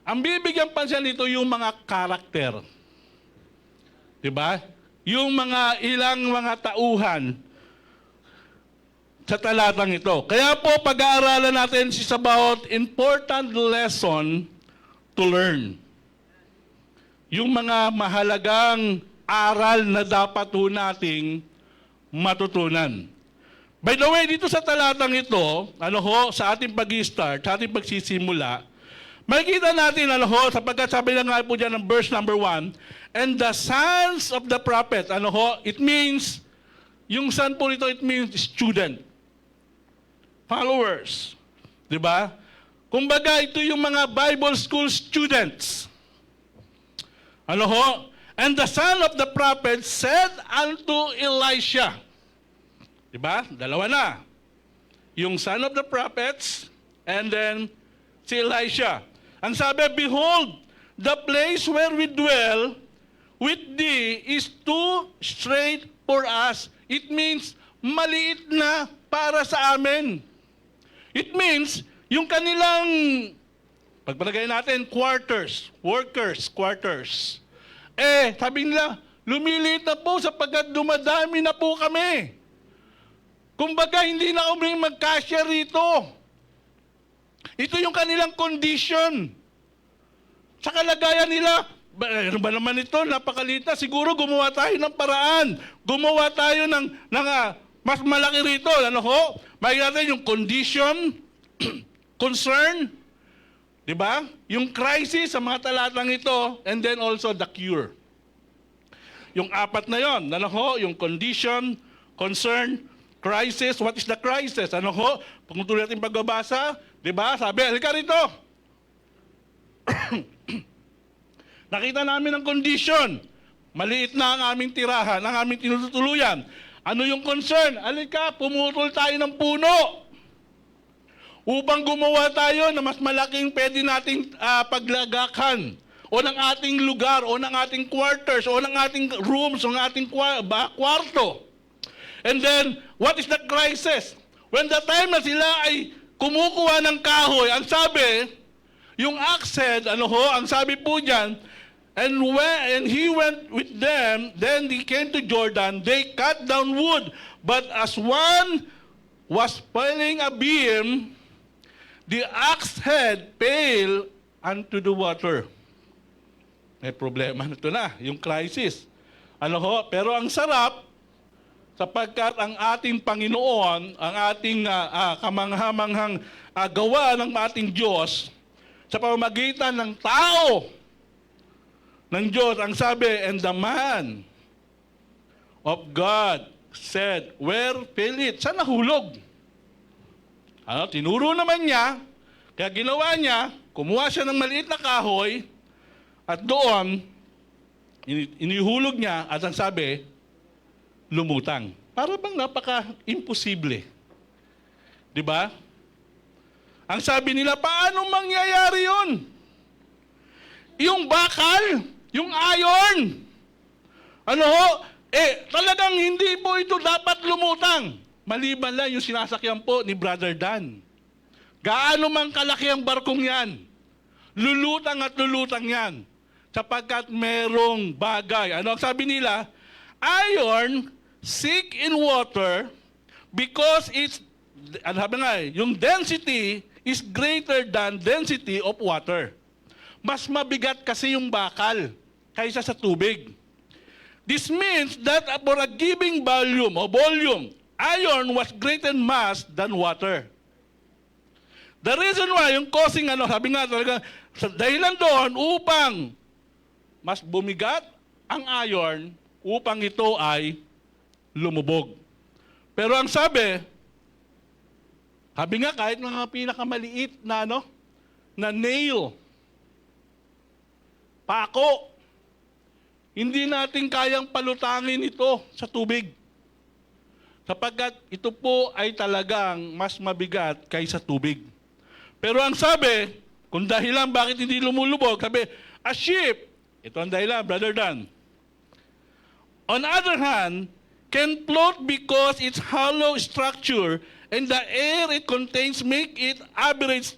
Ang bibigyan pansin nito yung mga karakter. Diba? Yung mga ilang mga tauhan sa talatang ito. Kaya po pag-aaralan natin is about important lesson to learn. Yung mga mahalagang aral na dapat po nating matutunan. By the way, dito sa talatang ito, sa ating pag-start, sa ating pagsisimula, makikita natin, sapagkat sabi na nga po dyan ng verse number 1, and the sons of the prophet, it means, yung son po nito, it means student. Followers. Diba? Kumbaga, ito yung mga Bible school students. And the son of the prophet said unto Elisha. Diba? Dalawa na. Yung son of the prophets, and then si Elisha. Ang sabi, behold, the place where we dwell with thee is too straight for us. It means, maliit na para sa amin. It means, yung kanilang, pagpalagay natin, quarters, workers, quarters. Sabi nila, lumiliit na po sapagkat dumadami na po kami. Kumbaga, hindi na kami magkasya rito. Ito yung kanilang condition. Sa kalagayan nila, ano ba naman ito? Napakalita. Siguro gumawa tayo ng paraan. Gumawa tayo ng mas malaki rito. Makikita natin yung condition, concern, di ba? Yung crisis sa mga talatang ito, and then also the cure. Yung apat na yon, yung condition, concern, crisis. What is the crisis? Kung tuloy natin pagbabasa, di ba? Sabi, halika rito. Nakita namin ang condition. Maliit na ang aming tirahan, ang aming tinutuluyan. Ano yung concern? Halika, pumutol tayo ng puno. Upang gumawa tayo na mas malaking pwede nating paglagakan. O ng ating lugar, o ng ating quarters, o ng ating rooms, o ng ating kwarto. And then, what is the crisis? When the time na sila ay kumukuha ng kahoy, ang sabi, yung axe head, ang sabi po dyan, and he went with them, then he came to Jordan, they cut down wood, but as one was piling a beam, the axe head fell unto the water. May problema na ito na, yung crisis. Pero ang sarap, sapagkat ang ating Panginoon, ang ating kamanghamanghang gawa ng ating Diyos, sa pamamagitan ng tao ng Diyos, ang sabi, and the man of God said, where fell it? Saan nahulog? Tinuro naman niya, kaya ginawa niya, kumuha siya ng maliit na kahoy, at doon, inihulog niya, at ang sabi, lumutang. Para bang napaka-imposible. Di ba? Ang sabi nila, paano mangyayari yun? Yung bakal, yung iron, talagang hindi po ito dapat lumutang. Maliban lang yung sinasakyan po ni Brother Dan. Gaano man kalaki ang barkong yan, lulutang at lulutang yan. Sapagkat merong bagay. Ang sabi nila? Iron sink in water because yung density is greater than density of water. Mas mabigat kasi yung bakal kaysa sa tubig. This means that for a given volume, iron was greater in mass than water. The reason why, yung causing, sabi nga talaga, sa dahilan doon upang mas bumigat ang iron, upang ito ay lumubog. Pero ang sabi nga kahit mga pinakamaliit na na nail, pako, hindi natin kayang palutangin ito sa tubig. Sapagkat ito po ay talagang mas mabigat kaysa tubig. Pero ang sabi, kung dahilan bakit hindi lumulubog, sabi, a ship, ito ang dahilan, Brother Dan. On the other hand, can float because its hollow structure and the air it contains make it average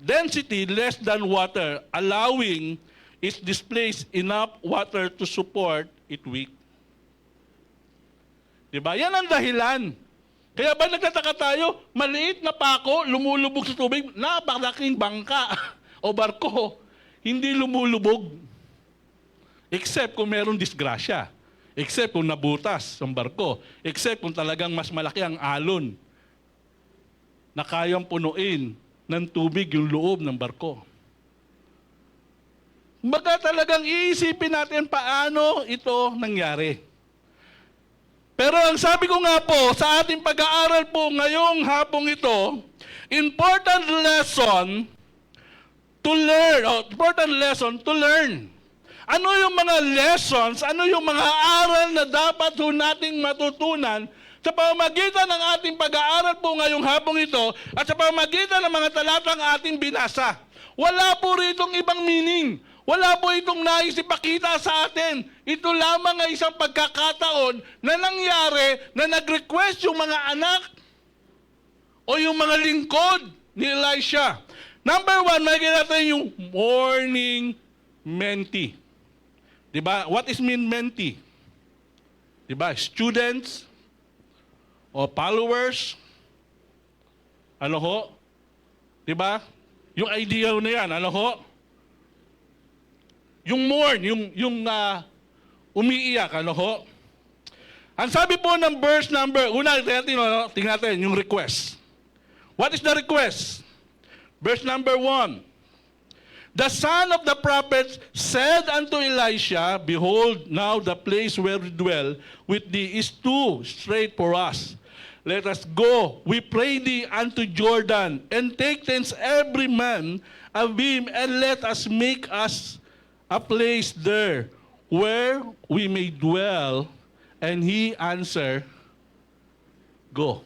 density less than water, allowing its displace enough water to support it weak. Diba? Yan ang dahilan. Kaya ba nagtataka tayo, maliit na pako, lumulubog sa tubig, napakalaking bangka o barko, hindi lumulubog. Except kung merong disgrasya. Except kung nabutas ang barko. Except kung talagang mas malaki ang alon na kayang punuin ng tubig yung loob ng barko. Baga talagang iisipin natin paano ito nangyari. Pero ang sabi ko nga po, sa ating pag-aaral po ngayong hapong ito, important lesson to learn. Ano yung mga lessons, ano yung mga aral na dapat ho nating matutunan sa pamamagitan ng ating pag-aaral po ngayong hapong ito at sa pamamagitan ng mga talatang ating binasa. Wala po ritong ibang meaning. Wala po itong nais ipakita sa atin. Ito lamang ay isang pagkakataon na nangyari na nag-request yung mga anak o yung mga lingkod ni Elisha. Number 1, makikita natin yung morning mentee. Diba? What is mean mentee? Diba? Students o followers. Ano ho? Diba? Yung idea na yan. Ano ho? Yung mourn, yung umiiyak, ano ho? Ang sabi po ng verse number, tingnan natin yung request. What is the request? Verse number 1. The son of the prophet said unto Elisha, Behold, now the place where we dwell with thee is too straight for us. Let us go, we pray thee, unto Jordan, and take thence every man a beam, and let us make us a place there where we may dwell. And he answered, Go.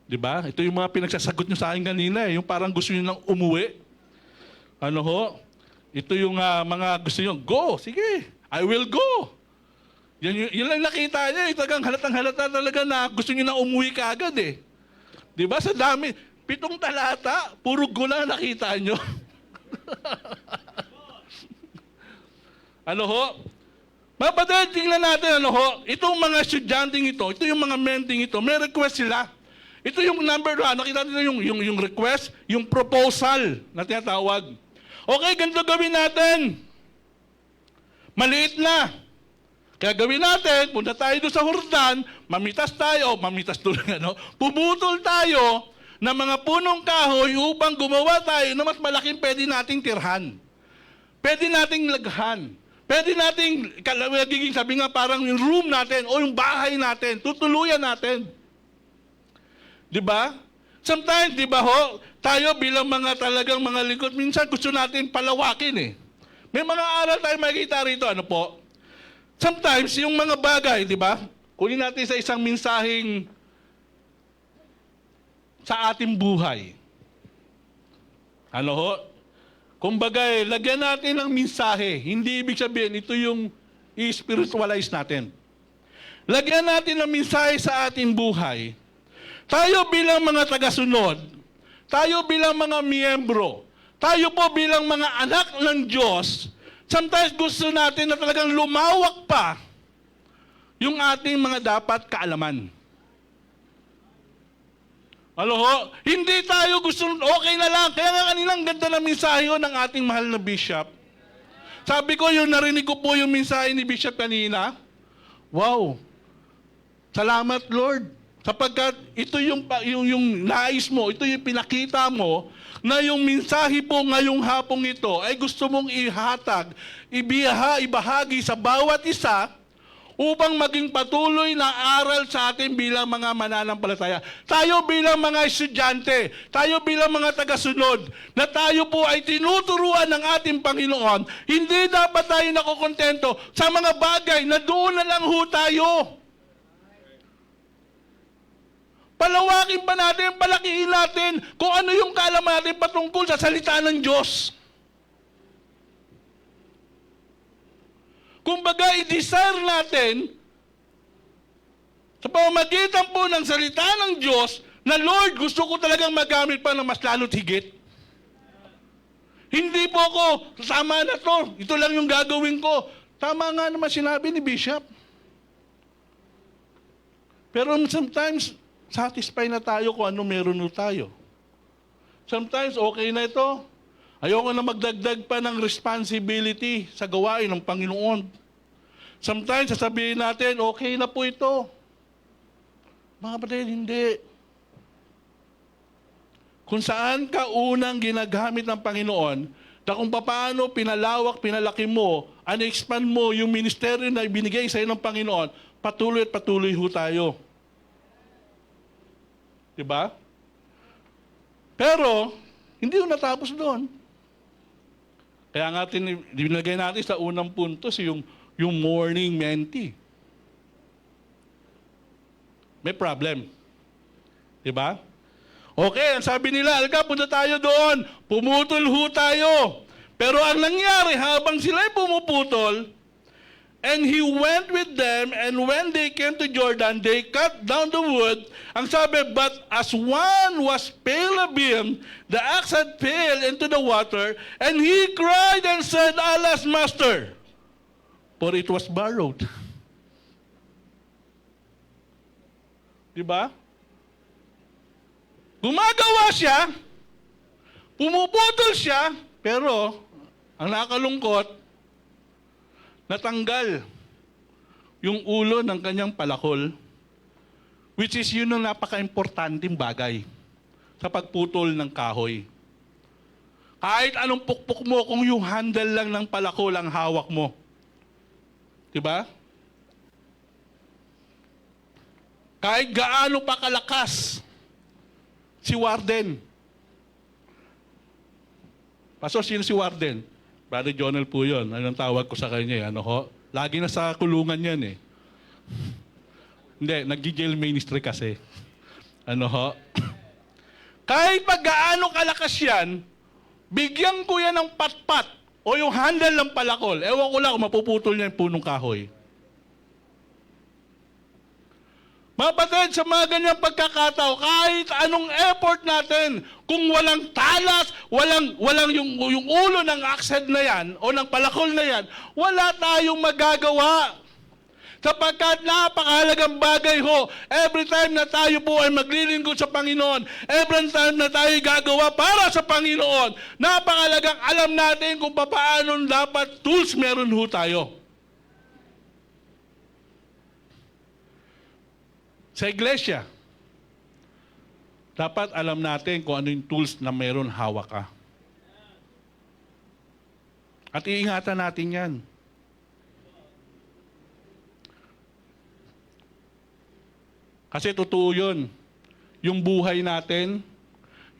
Diba? Ito yung mga pinagsasagot nyo sa akin kanina, yung parang gusto nyo nang umuwi. Ano ho? Ito yung mga gusto nyo, go, sige, I will go. Yan lang nakita niya, itagang halatang-halata talaga na gusto nyo na umuwi ka agad eh. Diba? Sa dami, 7 talata, puro go lang nakita nyo. Ano ho? Mapatid, tingnan natin, ano ho? Itong mga estudyanteng ito yung mga menting ito, may request sila. Ito yung number 1, nakita natin yung request, yung proposal na tinatawag. Okay, ganito gawin natin. Maliit na. Kaya gawin natin, punta tayo doon sa Jordan, mamitas doon, ano? Pumutol tayo ng mga punong kahoy upang gumawa tayo na mas malaking pwede nating tirhan. Pwede nating laghan. Pwede nating, nagiging sabi nga parang yung room natin o yung bahay natin, tutuluyan natin. Diba? Sometimes, diba ho, tayo bilang mga talagang mga lingkod, minsan gusto natin palawakin eh. May mga aral tayo makikita rito, ano po? Sometimes, yung mga bagay, diba? Kunin natin sa isang mensaheng sa ating buhay. Ano ho? Kumbaga, lagyan natin ng mensahe. Hindi ibig sabihin, ito yung i-spiritualize natin. Lagyan natin ng mensahe sa ating buhay. Tayo bilang mga tagasunod, tayo bilang mga miyembro, tayo po bilang mga anak ng Diyos, sometimes gusto natin na talagang lumawak pa yung ating mga dapat kaalaman. Ano ho? Hindi tayo gusto, okay na lang. Kaya nga kaninang ganda ng mensahe ng ating mahal na Bishop. Sabi ko, yung narinig ko po yung mensahe ni Bishop kanina. Wow! Salamat, Lord. Sapagkat ito yung nais mo, ito yung pinakita mo, na yung mensahe po ngayong hapong ito ay gusto mong ihatag, ibahagi sa bawat isa upang maging patuloy na aral sa atin bilang mga mananampalataya. Tayo bilang mga estudyante, tayo bilang mga tagasunod, na tayo po ay tinuturuan ng ating Panginoon, hindi dapat tayo nakokontento sa mga bagay na doon na lang ho tayo. Palawakin pa natin, palakihin natin kung ano yung kaalaman natin patungkol sa salita ng Diyos. Kumbaga, i-desire natin sa pamamagitan po ng salita ng Diyos na, Lord, gusto ko talagang magamit pa ng mas lalo't higit. Hindi po ako, sasama na to. Ito lang yung gagawin ko. Tama nga naman sinabi ni Bishop. Pero sometimes, satisfied na tayo kung ano meron na tayo. Sometimes, okay na ito. Ayoko na magdagdag pa ng responsibility sa gawain ng Panginoon. Sometimes, sasabihin natin, okay na po ito. Mga kapatid, hindi. Kung saan ka unang ginagamit ng Panginoon, na kung paano pinalawak, pinalaki mo, expand mo yung ministeryo na ibinigay sa iyo ng Panginoon, patuloy at patuloy ho tayo. Diba? Pero, hindi ho natapos doon. Kaya nga dinagay natin sa unang punto yung morning mentee. May problem. Diba? Okay, ang sabi nila, alga, punta tayo doon. Pumutol ho tayo. Pero ang nangyari, habang sila'y pumuputol, and he went with them, and when they came to Jordan, they cut down the wood. Ang sabi, but as one was pale of him, the axe had fell into the water, and he cried and said, Alas, master, for it was borrowed. Diba? Gumagawa siya, pumuputol siya, pero ang nakalungkot, natanggal yung ulo ng kanyang palakol, which is yun ang napaka-importanting bagay sa pagputol ng kahoy. Kahit anong pukpuk mo, kung yung handle lang ng palakol ang hawak mo. Diba? Kahit gaano pa kalakas si Warden. Pastor, sino si Warden? Brother Jonel po yun. Anong tawag ko sa kanya? Ano ho? Lagi na sa kulungan yan eh. Hindi, nag-jail ministry kasi. Ano ho? Kahit pag gaano kalakas yan, bigyan ko yan ng patpat o yung handle ng palakol. Ewan ko lang kung mapuputol niya yung punong kahoy. Mga kapatid, sa mga ganyang pagkakataon, kahit anong effort natin, kung walang talas, walang yung ulo ng axe na yan, o ng palakol na yan, wala tayong magagawa. Sapagkat napakahalagang bagay ho, every time na tayo po ay maglilingkod sa Panginoon, every time na tayo gagawa para sa Panginoon, napakahalagang alam natin kung paano dapat tools meron ho tayo. Sa iglesia, dapat alam natin kung ano yung tools na meron hawak ka. At iingatan natin yan. Kasi totoo yun. Yung buhay natin,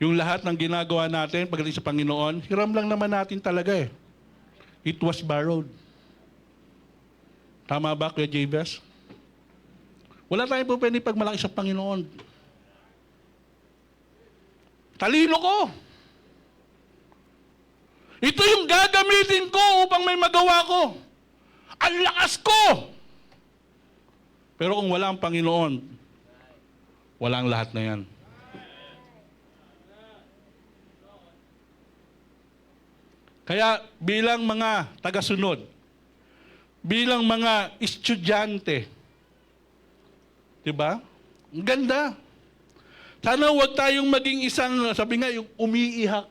yung lahat ng ginagawa natin pagdating sa Panginoon, hiram lang naman natin talaga eh. It was borrowed. Tama ba, Kuya Jabez? Wala tayong po pwede pagmalaki sa Panginoon. Talino ko. Ito yung gagamitin ko upang may magawa ko. Ang lakas ko. Pero kung wala ang Panginoon, wala ang lahat na yan. Kaya bilang mga tagasunod, bilang mga estudyante, diba? Ang ganda. Sana huwag tayong maging isang, sabi nga, yung umiiyak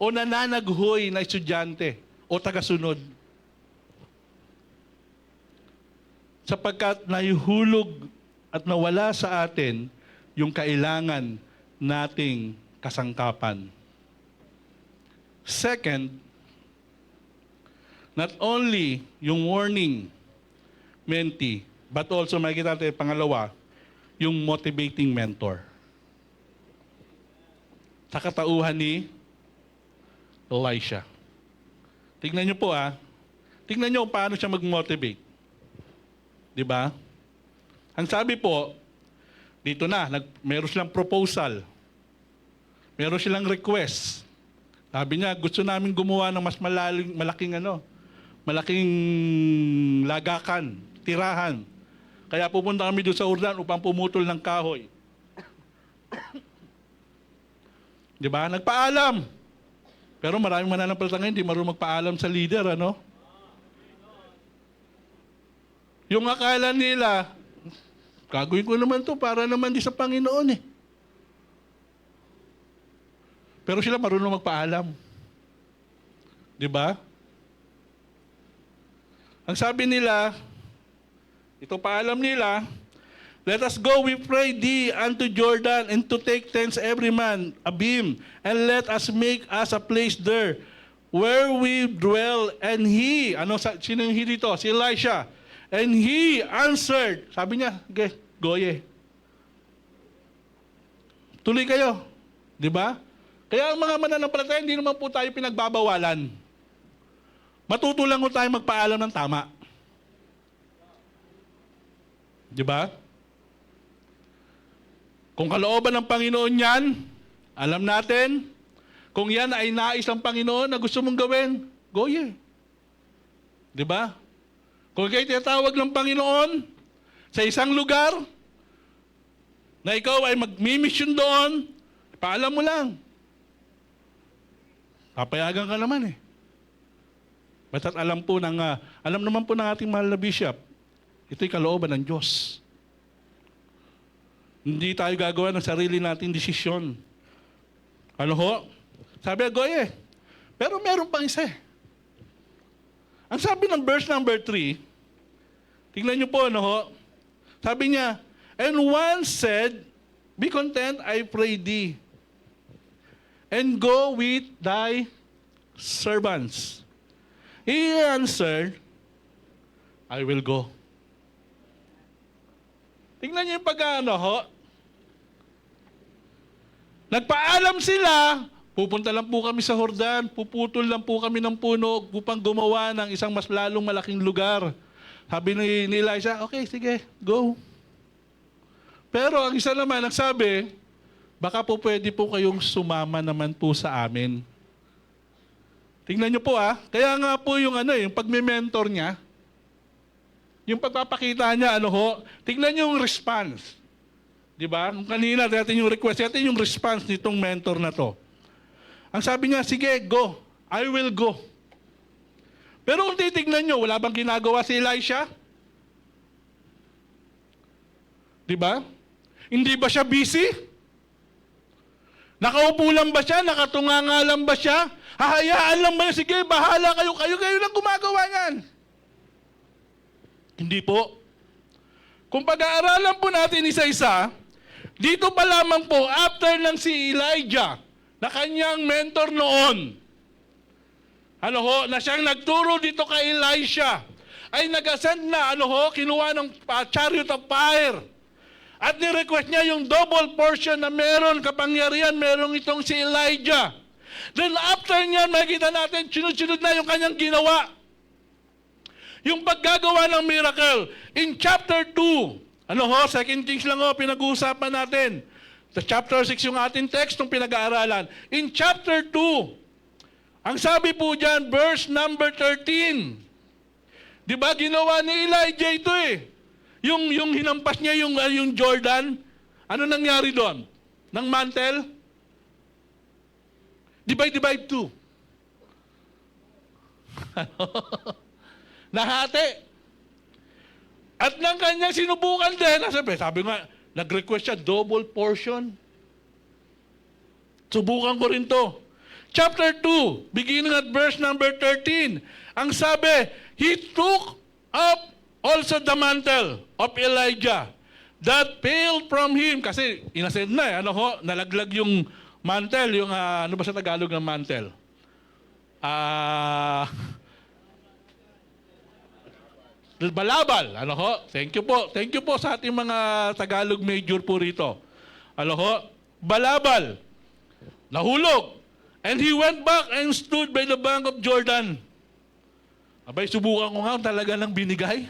o nananaghoy na estudyante o tagasunod. Sapagkat naihulog at nawala sa atin yung kailangan nating kasangkapan. Second, not only yung warning mentee, but also makikita natin, pangalawa, yung motivating mentor. Sa katauhan ni Elisha. Tignan niyo po tignan niyo paano siya mag-motivate. Diba? Ang sabi po, dito na, meron silang proposal. Meron silang request. Sabi niya, gusto namin gumawa ng mas malaking lagakan, tirahan. Kaya pupunta kami doon sa Jordan upang pumutol ng kahoy. Di ba? Nagpaalam. Pero maraming mananampalataya ngayon, hindi marunong magpaalam sa leader, ano? Yung akala nila, gagawin ko naman to para naman di sa Panginoon eh. Pero sila marunong magpaalam. Di ba? Ang sabi nila, ito paalam nila, let us go, we pray thee, unto Jordan, and to take thence every man a beam, and let us make us a place there, where we dwell. And he, sino yung he dito? Si Elisha. And he answered, sabi niya, okay, goye. Tuloy kayo. Di ba? Kaya ang mga mananampalataya, hindi naman po tayo pinagbabawalan. Matuto lang po tayo magpaalam ng tama. Di ba? Kung kalooban ng Panginoon yan, alam natin, kung yan ay nais ng Panginoon na gusto mong gawin, goye. Di ba? Kung kayo tinatawag ng Panginoon sa isang lugar, na ikaw ay magmi-mission doon, paalam mo lang. Papayagan ka naman eh. Basta't alam naman po ng ating mahal na bishop, ito'y kalooban ng Diyos. Hindi tayo gagawa ng sarili nating desisyon. Ano ho? Sabi Goye, pero meron pang isa eh. Ang sabi ng verse number 3, tingnan niyo po, ano ho? Sabi niya, and one said, be content, I pray thee, and go with thy servants. He answered, I will go. Tingnan niyo yung pag-ano ho. Nagpaalam sila, pupunta lang po kami sa Jordan, puputol lang po kami ng puno upang gumawa ng isang mas lalong malaking lugar. Sabi ni Elisha, okay, sige, go. Pero ang isa naman nagsabi, baka po pwede po kayong sumama naman po sa amin. Tingnan niyo po kaya nga po yung yung pagme-mentor niya, yung pagpapakita niya, tingnan niyo yung response. Di ba? Kung kanina, natin yung request, natin yung response nitong mentor na to. Ang sabi niya, sige, go. I will go. Pero kung titignan nyo, wala bang ginagawa si Elisha? Di ba? Hindi ba siya busy? Nakaupo lang ba siya? Nakatunganga lang ba siya? Hahayaan lang ba niya? Sige, bahala kayo. Kayo lang gumagawa niyan. Hindi po. Kung pag-aaralan po natin isa-isa, dito pa lamang po, after ng si Elijah, na kanyang mentor noon, na siyang nagturo dito kay Elisha, ay nag-ascend na, kinuha ng chariot of fire. At ni-request niya yung double portion na meron kapangyarihan, meron itong si Elijah. Then after niya, makikita natin, sunod-sunod na yung kanyang ginawa. Yung paggagawa ng miracle. In chapter 2, 2 Kings lang pinag-uusapan natin. Sa chapter 6 yung ating text ng pinag-aaralan. In chapter 2, ang sabi po dyan, verse number 13. Di ba ginawa ni Elijah ito eh? Yung hinampas niya yung Jordan, ano nangyari doon? Ng mantle? Divide 2. Nahati. At nang kanyang sinubukan din, sabi nga, nag-request siya, double portion. Subukan ko rin to. Chapter 2, beginning at verse number 13. Ang sabi, he took up also the mantle of Elijah that fell from him. Kasi inascend na nalaglag yung mantle, yung ano ba sa Tagalog ng mantle? Balabal. Thank you po. Thank you po sa ating mga Tagalog major po rito. Balabal. Nahulog. And he went back and stood by the bank of Jordan. Abay, subukan ko nga talaga ng binigay.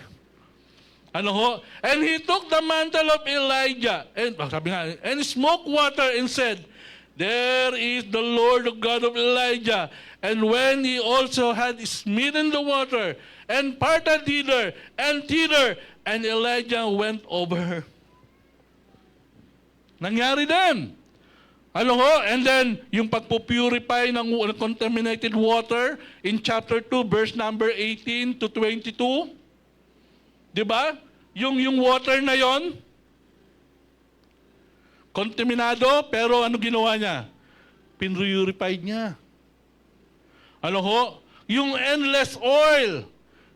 And he took the mantle of Elijah and sabi nga, and smoked water and said, there is the Lord of God of Elijah. And when he also had smitten the water and parted thither, and Elijah went over. Nangyari din. Ano ho? And then, yung pagpupurify ng contaminated water in chapter 2, verse number 18 to 22. Di ba? Yung water na yon, kontaminado, pero ano ginawa niya? Pinurified niya. Ano ho? Yung endless oil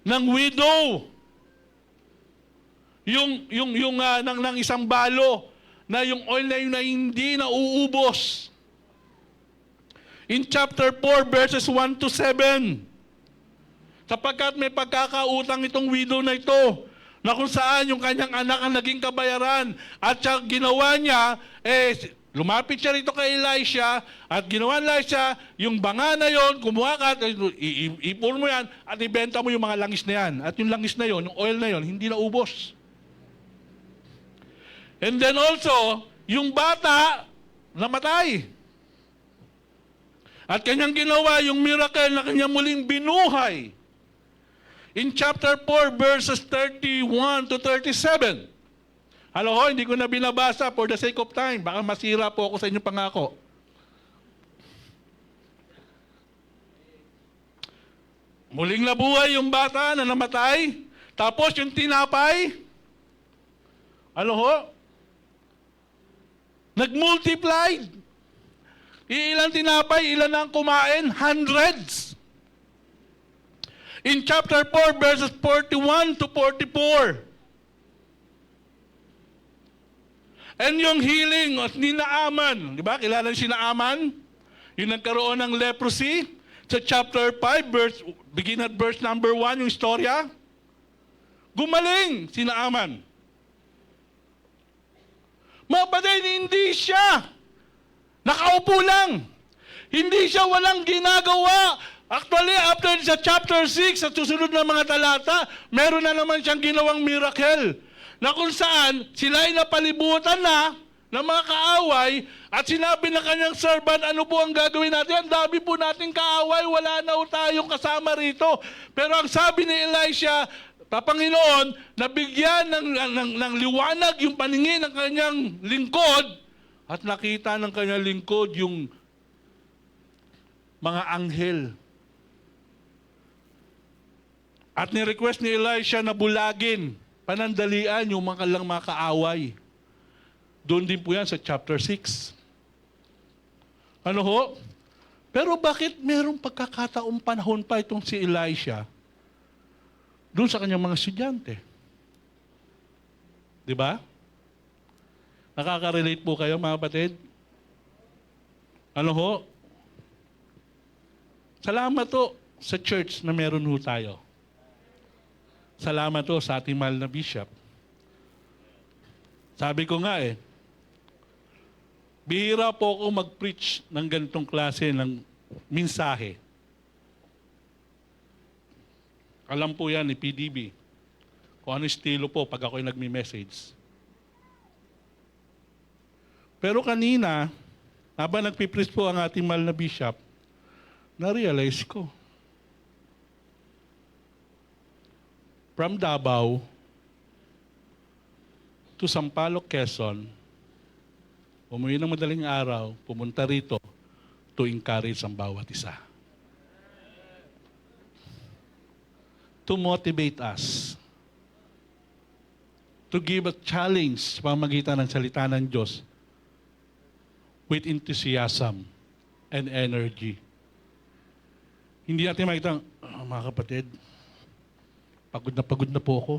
ng widow. Ng isang balo na yung oil na yun na hindi nauubos. In chapter 4, verses 1 to 7. Sapagkat may pagkakautang itong widow na ito, na kung saan yung kanyang anak ang naging kabayaran. At siya, ginawa niya, lumapit siya rito kay Elisha, at ginawa ni Elisha, yung banga na yon, kumuha ka, ipon mo yan, at ibenta mo yung mga langis na yan. At yung langis na yon, yung oil na yon, hindi naubos. And then also, yung bata, namatay. At kanyang ginawa yung miracle na kanyang muling binuhay. In chapter 4, verses 31 to 37. Ano ho, hindi ko na binabasa for the sake of time. Baka masira po ako sa inyong pangako. Muling nabuhay yung bata na namatay. Tapos yung tinapay, ano ho? Nag-multiplied. Ilan tinapay, ilan ang kumain? Hundreds. In chapter 4, verses 41 to 44. And yung healing ni Naaman, di ba? Kilala si Naaman? Yung nagkaroon ng leprosy. Sa chapter 5, begin at verse number 1, yung istorya. Gumaling si Naaman. Mga kapatid, hindi siya nakaupo lang. Hindi siya walang ginagawa. Actually, after sa chapter 6, sa susunod na mga talata, meron na naman siyang ginawang miracle. Na kung saan, sila ay napalibutan na ng mga kaaway at sinabi ng kanyang servant, ano po ang gagawin natin? Ang dami po nating kaaway, wala na tayong kasama rito. Pero ang sabi ni Elisha, Panginoon, nabigyan ng liwanag yung paningin ng kanyang lingkod at nakita ng kanyang lingkod yung mga anghel. At ni-request ni Elisha na bulagin, panandalian yung mga kaaway. Doon din po yan sa chapter 6. Ano ho? Pero bakit merong pagkakataong panahon pa itong si Elisha doon sa kanyang mga estudyante? Di ba? Nakaka-relate po kayo mga kapatid? Ano ho? Salamat to sa church na meron ho tayo. Salamat to sa ating mahal na bishop. Sabi ko nga bihira po ako mag-preach ng ganitong klase ng mensahe. Alam po yan ni PDB. Kung ano estilo po pag ako'y nagmi-message. Pero kanina, habang nagpipreach po ang ating mahal na bishop, na-realize ko. From Davao to Sampaloc, Quezon, umuwi ng madaling araw, pumunta rito to encourage ang bawat isa. To motivate us. To give a challenge sa pamamagitan ng salita ng Diyos with enthusiasm and energy. Hindi natin makita, mga kapatid, pagod na po ako.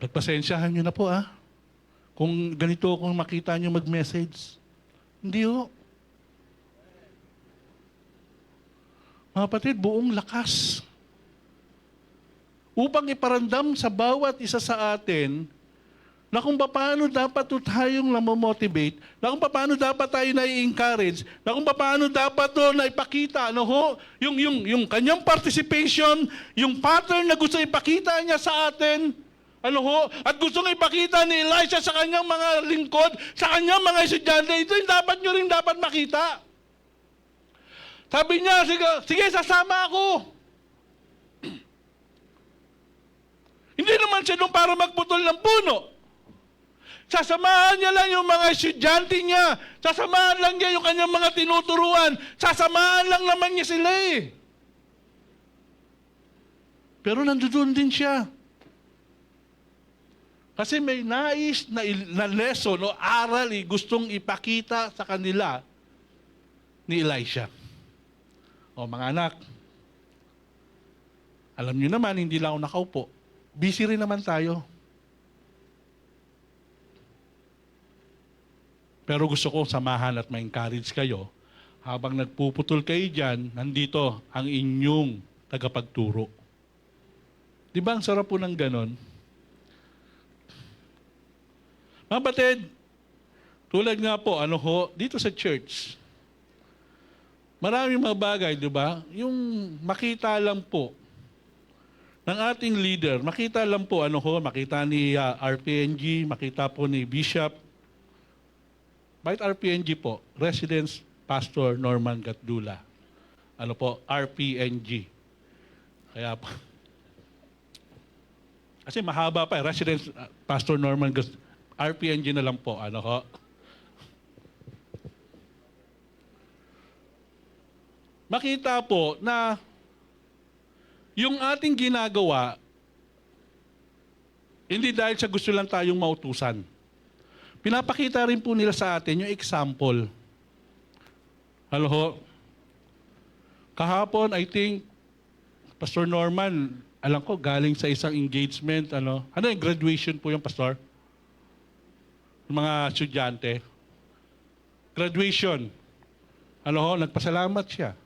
Nagpasensyahan nyo na po kung ganito kung makita nyo mag-message. Hindi ho. Mga kapatid, buong lakas. Upang iparandam sa bawat isa sa atin na kung paano dapat tayong namomotivate, na kung paano dapat tayo na-encourage, na kung paano dapat na ipakita, yung kanyang participation, yung pattern na gusto ipakita niya sa atin, at gusto nga ipakita ni Elisha sa kanyang mga lingkod, sa kanyang mga estudyante, ito yung dapat nyo rin dapat makita. Sabi niya, sige, sasama ako. Hindi naman siya doon para magputol ng puno. Sasamahan niya lang yung mga estudyante niya. Sasamahan lang niya yung kanyang mga tinuturuan. Sasamahan lang naman niya sila eh. Pero nandoon din siya. Kasi may nais na lesson o aral gustong ipakita sa kanila ni Elisha. O mga anak, alam niyo naman, hindi lang ako nakaupo. Busy rin naman tayo. Pero gusto ko samahan at ma-encourage kayo. Habang nagpuputol kayo dyan, nandito ang inyong tagapagturo. Di ba ang sarap po ng ganon? Mga batid, tulad nga po, dito sa church, maraming mga bagay, di ba? Yung makita lang po ng ating leader, makita lang po, makita ni RPNG, makita po ni Bishop. Bakit RPNG po? Residence Pastor Norman Gatdula. RPNG. Kaya po. Kasi mahaba pa Residence Pastor Norman Gatdula. RPNG na lang po. Makita po na yung ating ginagawa, hindi dahil sa gusto lang tayong mautusan. Pinapakita rin po nila sa atin yung example. Kahapon, I think, Pastor Norman, alam ko, galing sa isang engagement, yung graduation po yung pastor? Yung mga estudyante. Graduation. Nagpasalamat siya.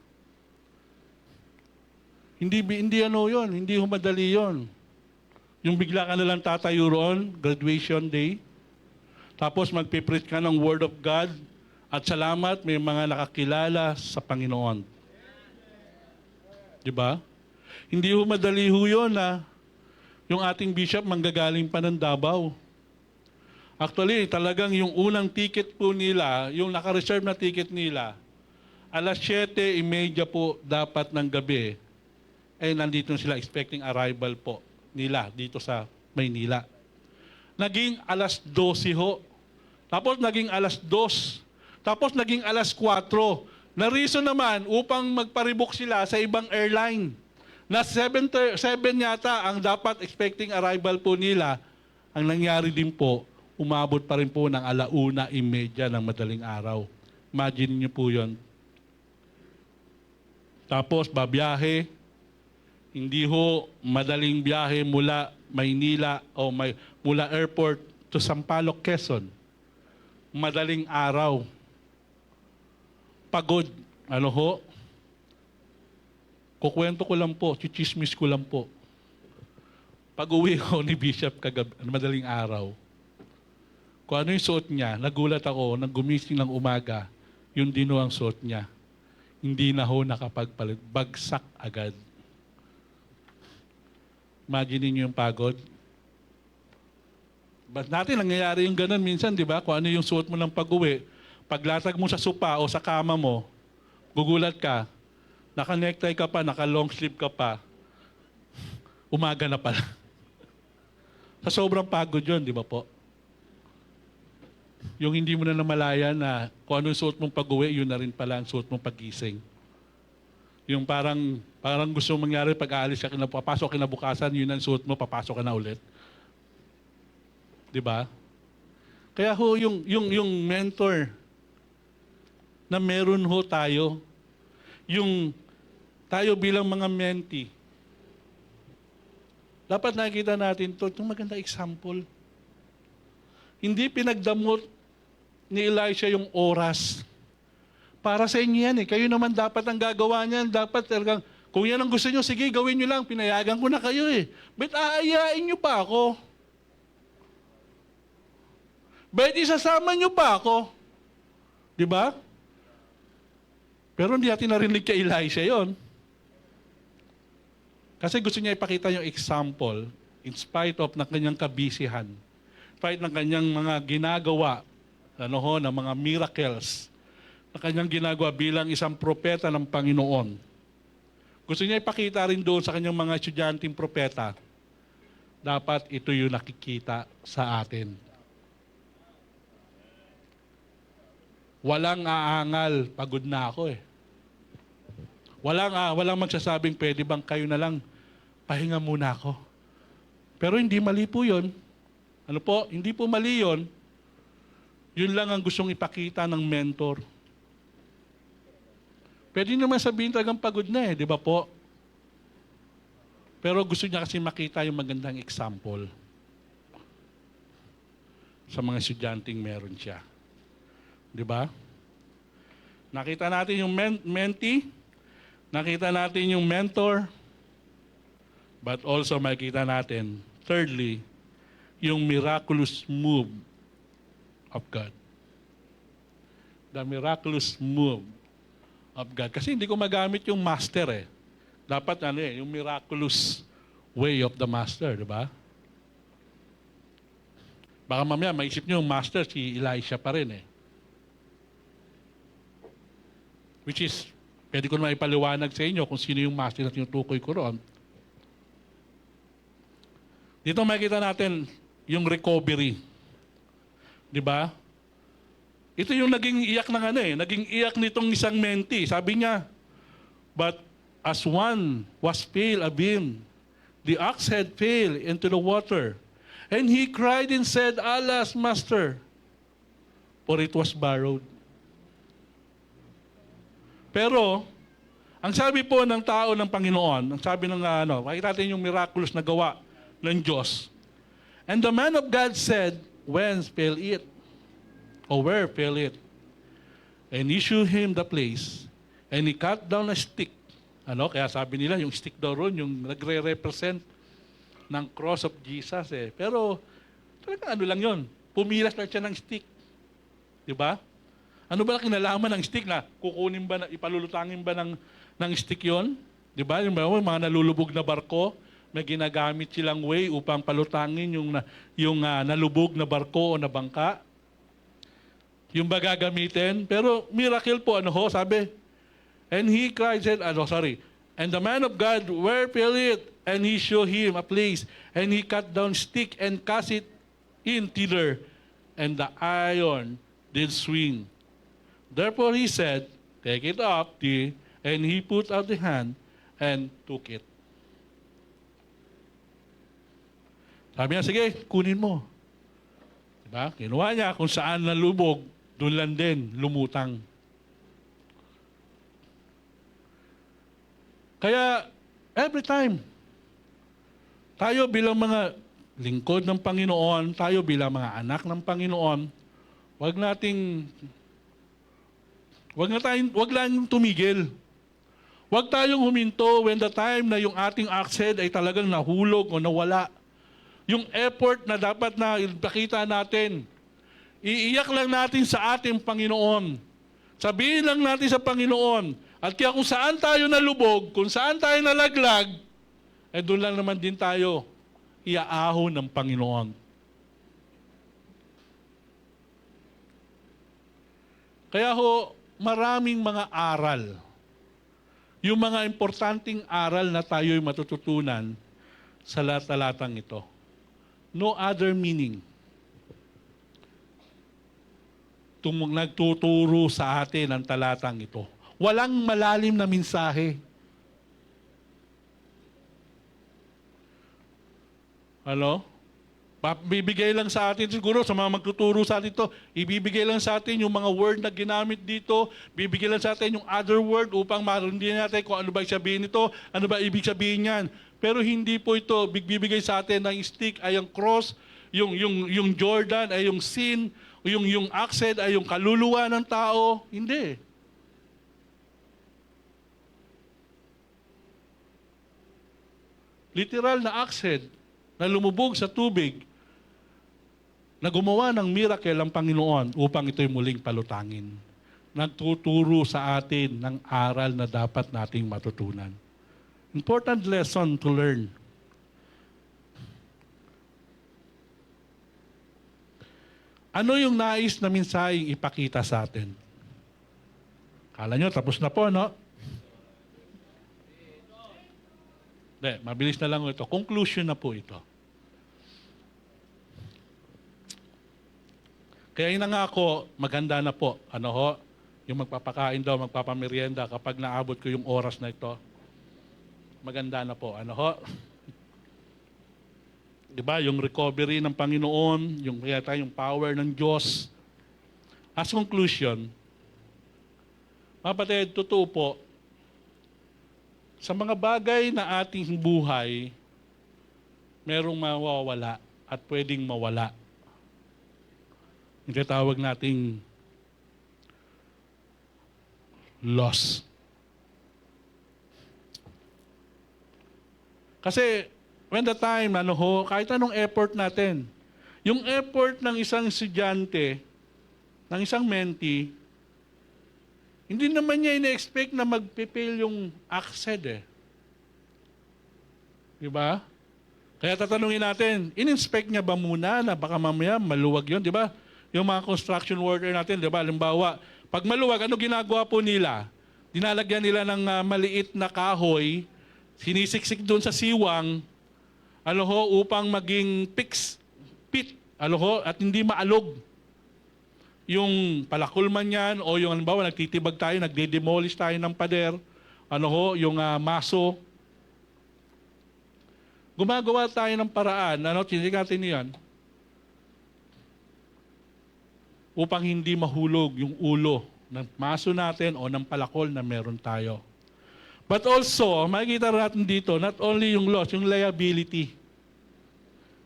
Hindi yun, hindi humadali yun. Yung bigla ka nalang tatayo roon, graduation day, tapos magpipreach ka ng Word of God, at salamat, may mga nakakilala sa Panginoon. Diba? Hindi humadali yun na yung ating bishop manggagaling pa ng Davao. Actually, talagang yung unang ticket po nila, yung naka-reserve na ticket nila, alas 7:30 po dapat ng gabi, nandito sila expecting arrival po nila dito sa Maynila. Naging alas 12 ho. Tapos naging alas 2. Tapos naging alas 4. Na reason naman upang magparibok sila sa ibang airline. Na 7 yata ang dapat expecting arrival po nila. Ang nangyari din po, umabot pa rin po ng 1:30 ng madaling araw. Imagine niyo po yun. Tapos babiyahe, hindi ho madaling biyahe mula Maynila o mula airport to Sampaloc, Quezon. Madaling araw. Pagod. Kukwento ko lang po, chichismis ko lang po. Pag-uwi ko ni Bishop madaling araw, kung ano yung suot niya, nagulat ako, nang gumising ng umaga, yun din ho ang suot niya. Hindi na ho nakapagpalit. Bagsak agad. Imagine niyo yung pagod. Ba't natin nangyayari yung ganun minsan, di ba? Kung ano yung suot mo ng pag-uwi, paglatag mo sa sopa o sa kama mo, gugulat ka, naka-necktie ka pa, naka-long sleeve ka pa, umaga na pala. Sa sobrang pagod yun, di ba po? Yung hindi mo na namalayan na kung ano yung suot mong pag-uwi, yun na rin pala ang suot mong pag-gising. Yung parang gusto mong mangyari pag-aalis ka, papasok kinabukasan, yun ang suot mo, papasok ka na ulit. Di ba? Kaya ho, yung mentor na meron ho tayo, yung tayo bilang mga mentee, dapat nakikita natin ito, itong magandang example. Hindi pinagdamot ni Elisha yung oras. Para sa inyo yan eh. Kayo naman dapat ang gagawa niyan. Dapat talagang, kung yan ang gusto nyo, sige, gawin nyo lang. Pinayagan ko na kayo eh. Ba't aayain nyo pa ako? Ba't isasama nyo pa ako? Di ba? Pero hindi natin narinig kay Elisha yon. Kasi gusto niya ipakita yung example in spite of ng kanyang kabisihan. In spite ng kanyang mga ginagawa, ng mga miracles, na kanyang ginagawa bilang isang propeta ng Panginoon. Gusto niya ipakita rin doon sa kanyang mga estudyanteng propeta, dapat ito yung nakikita sa atin. Walang aangal, pagod na ako eh. Walang magsasabing, pwede bang kayo na lang, pahinga muna ako. Pero hindi mali po yun. Ano po? Hindi po mali yun. Yun lang ang gustong ipakita ng mentor. Pwede naman sabihin talagang pagod na eh, di ba po? Pero gusto niya kasi makita yung magandang example sa mga estudyanteng meron siya. Di ba? Nakita natin yung mentee, nakita natin yung mentor, but also makita natin, thirdly, yung miraculous move of God. The miraculous move of God. Kasi hindi ko magamit yung master eh. Dapat yung miraculous way of the master, di ba? Baka mamaya maisip niyo yung master si Elisha pa rin eh. Which is, pwede ko naman ipaliwanag sa inyo kung sino yung master na tinutukoy ko roon. Dito makikita natin yung recovery. Di ba? Ito yung naging iyak ng naging iyak nitong isang mentee. Sabi niya, but as one was pale abim, the ox head fell into the water. And he cried and said, Alas, master, for it was borrowed. Pero, ang sabi po ng tao ng Panginoon, ang sabi ng makita natin yung miraculous na gawa ng Diyos. And the man of God said, Whence fell it? Or where fell it? And he shewed him the place, and he cut down a stick. Kaya sabi nila, yung stick daw ron, yung nagre-represent ng cross of Jesus eh. Pero, talaga lang yun. Pumilas lang siya ng stick. Diba? Ano ba kinalaman ng stick na kukunin ba, ipalulutangin ba ng stick yon? Diba? Yung mga nalulubog na barko, may ginagamit silang way upang palutangin yung nalubog na barko o na bangka. Yung ba gagamitin? Pero miracle po, sabi. And he cried, said, and the man of God, where fell it? And he showed him a place, and he cut down stick and cast it in thither, and the iron did swing. Therefore he said, Take it up, and he put out the hand and took it. Sabi niya, sige, kunin mo. Diba? Kinuha niya kung saan nalubog, doon lang din lumutang. Kaya, every time, tayo bilang mga lingkod ng Panginoon, tayo bilang mga anak ng Panginoon, wag lang tumigil. Wag tayong huminto when the time na yung ating ox head ay talagang nahulog o nawala. Yung effort na dapat na ipakita natin, iiyak lang natin sa ating Panginoon. Sabihin lang natin sa Panginoon, at kaya kung saan tayo nalubog, kung saan tayo nalaglag, doon lang naman din tayo iaahon ng Panginoon. Kaya maraming mga aral. Yung mga importanteng aral na tayo'y matututunan sa talatang ito. No other meaning. Nagtuturo sa atin ang talatang ito. Walang malalim na mensahe. Bibigay lang sa atin, siguro sa mga magtuturo sa atin ito, ibibigay lang sa atin yung mga word na ginamit dito, bibigay lang sa atin yung other word upang marindihan natin kung ano ba sabihin nito, ano ba ibig sabihin yan. Pero hindi po ito, bibigay sa atin ng stick ay ang cross, yung Jordan ay yung sin, yung ox head ay yung kaluluwa ng tao. Hindi. Literal na ox head na lumubog sa tubig, na gumawa ng miracle ang Panginoon upang ito'y muling palutangin. Nagtuturo sa atin ng aral na dapat nating matutunan. Important lesson to learn. Ano yung nais na mensaheng ipakita sa atin? Kala nyo, tapos na po, no? Hindi, mabilis na lang ito. Conclusion na po ito. Kaya inangako, maganda na po. Ano ho? Yung magpapakain daw, magpapamerienda kapag naabot ko yung oras na ito. Maganda na po. Ano ho? Diba? Yung recovery ng Panginoon, yung power ng Diyos. As conclusion, mga kapatid, totoo po, sa mga bagay na ating buhay, merong mawawala at pwedeng mawala. Yung tinatawag nating loss. Kasi when the time, kahit anong effort natin, yung effort ng isang estudyante, ng isang mentee, hindi naman niya ina-expect na magpipail yung ACSED eh. Di ba? Kaya tatanungin natin, in-inspect niya ba muna na baka mamaya maluwag yun, di ba? Yung mga construction worker natin, di ba? Halimbawa, pag maluwag, ano ginagawa po nila? Dinalagyan nila ng maliit na kahoy, sinisiksik doon sa siwang, upang maging pit, at hindi maalog. Yung palakol man yan, o yung halimbawa, nagtitibag tayo, nagde-demolish tayo ng pader, yung maso. Gumagawa tayo ng paraan, tinitig natin yan, upang hindi mahulog yung ulo ng maso natin o ng palakol na meron tayo. But also, makikita natin dito, not only yung loss, yung liability.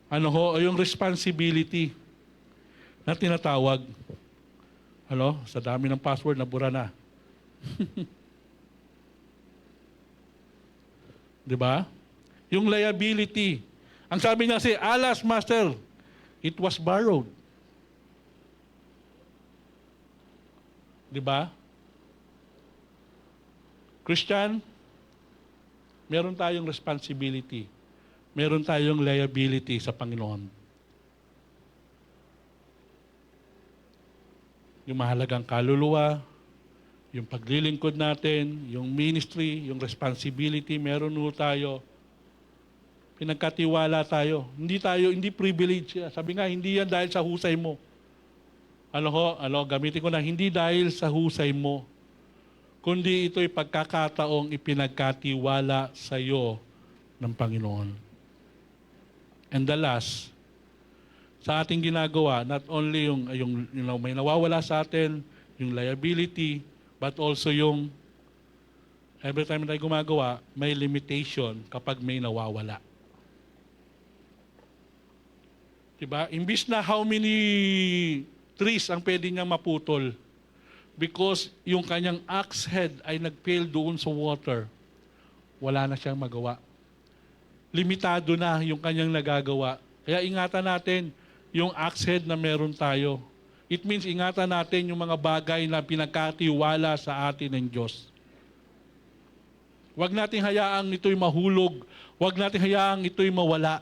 O yung responsibility na tinatawag. Sa dami ng password, nabura na. Di ba? Yung liability. Ang sabi niya kasi, alas, master, it was borrowed. Di ba? Christian, meron tayong responsibility. Meron tayong liability sa Panginoon. Yung mahalagang kaluluwa, yung paglilingkod natin, yung ministry, yung responsibility, meron tayo. Pinagkatiwala tayo. Hindi privilege. Sabi nga, hindi yan dahil sa husay mo. Gamitin ko na, hindi dahil sa husay mo, kundi ito'y pagkakataong ipinagkatiwala sa iyo ng Panginoon. And the last, sa ating ginagawa, not only yung may nawawala sa atin, yung liability, but also yung every time tayo gumagawa, may limitation kapag may nawawala. Diba? Imbis na how many trees ang pwede niyang maputol because yung kanyang axe head ay nag-fail doon sa water, wala na siyang magawa. Limitado na yung kanyang nagagawa. Kaya ingatan natin yung axe head na meron tayo. It means ingatan natin yung mga bagay na pinagkatiwala sa atin ng Diyos. Huwag nating hayaang ito'y mahulog. Huwag nating hayaang ito'y mawala.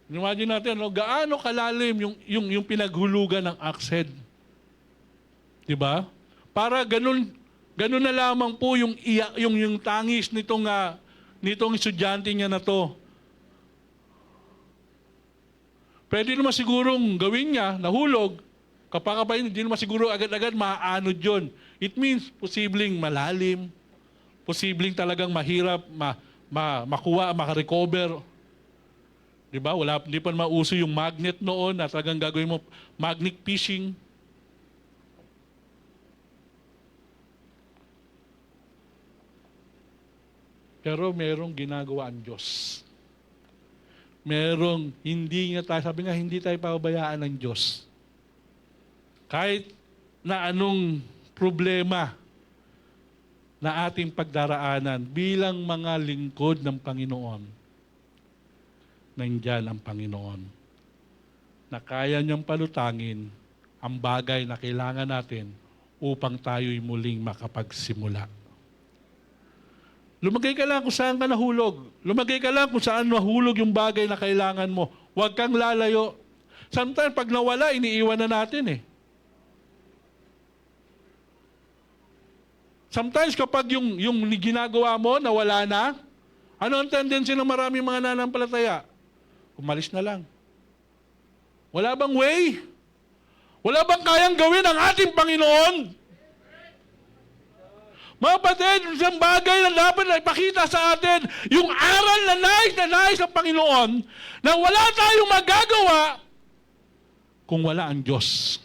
Imagine natin, gaano kalalim yung pinaghulugan ng axe head. Diba? Para ganun na lamang po yung tangis nitong estudyante niya na to. Pwede naman sigurong gawin niya, nahulog, kapag hindi naman siguro agad-agad maaanod yun. It means, posibleng malalim, posibleng talagang mahirap makuha, makarecover. Diba? Hindi pa mauso yung magnet noon na talagang gagawin mo magnet fishing. Pero merong ginagawa ang Diyos. Merong sabi nga, hindi tayo pababayaan ng Diyos. Kahit na anong problema na ating pagdaraanan bilang mga lingkod ng Panginoon, nandyan ang Panginoon na kaya niyang palutangin ang bagay na kailangan natin upang tayo'y muling makapagsimula. Lumagay ka lang kung saan ka nahulog. Lumagay ka lang kung saan nahulog yung bagay na kailangan mo. Huwag kang lalayo. Sometimes pag nawala, iniiwan na natin eh. Sometimes kapag yung ginagawa mo nawala na, ano ang tendency ng maraming mga nanampalataya? Umalis na lang. Wala bang way? Wala bang kayang gawin ang ating Panginoon? Mga kapatid, isang bagay na dapat na ipakita sa atin, yung aral na nais ng Panginoon, na wala tayong magagawa kung wala ang Diyos.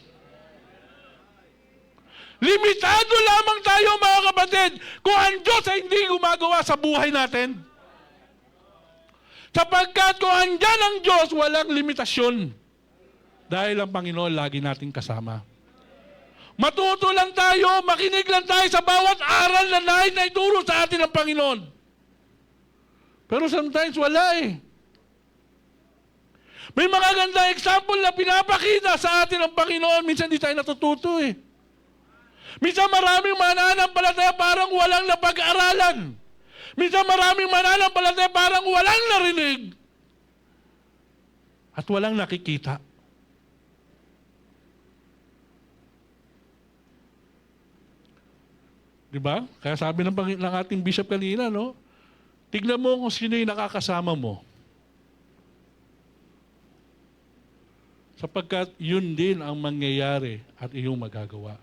Limitado lamang tayo, mga kapatid, kung ang Diyos ay hindi gumagawa sa buhay natin. Sapagkat kung andyan ang Diyos, walang limitasyon. Dahil ang Panginoon lagi nating kasama. Matuto lang tayo, makinig lang tayo sa bawat aral na nais na ituro sa atin ng Panginoon. Pero sometimes wala eh. May mga gandang example na pinapakita sa atin ng Panginoon, minsan di tayo natututo eh. Minsan maraming mananampalataya parang walang napag-aralan. Minsan maraming mananampalataya parang walang narinig. At walang nakikita. Diba? Kaya sabi ng ating bishop kanina, no? Tignan mo kung sino yung nakakasama mo. Sapagkat yun din ang mangyayari at iyong magagawa.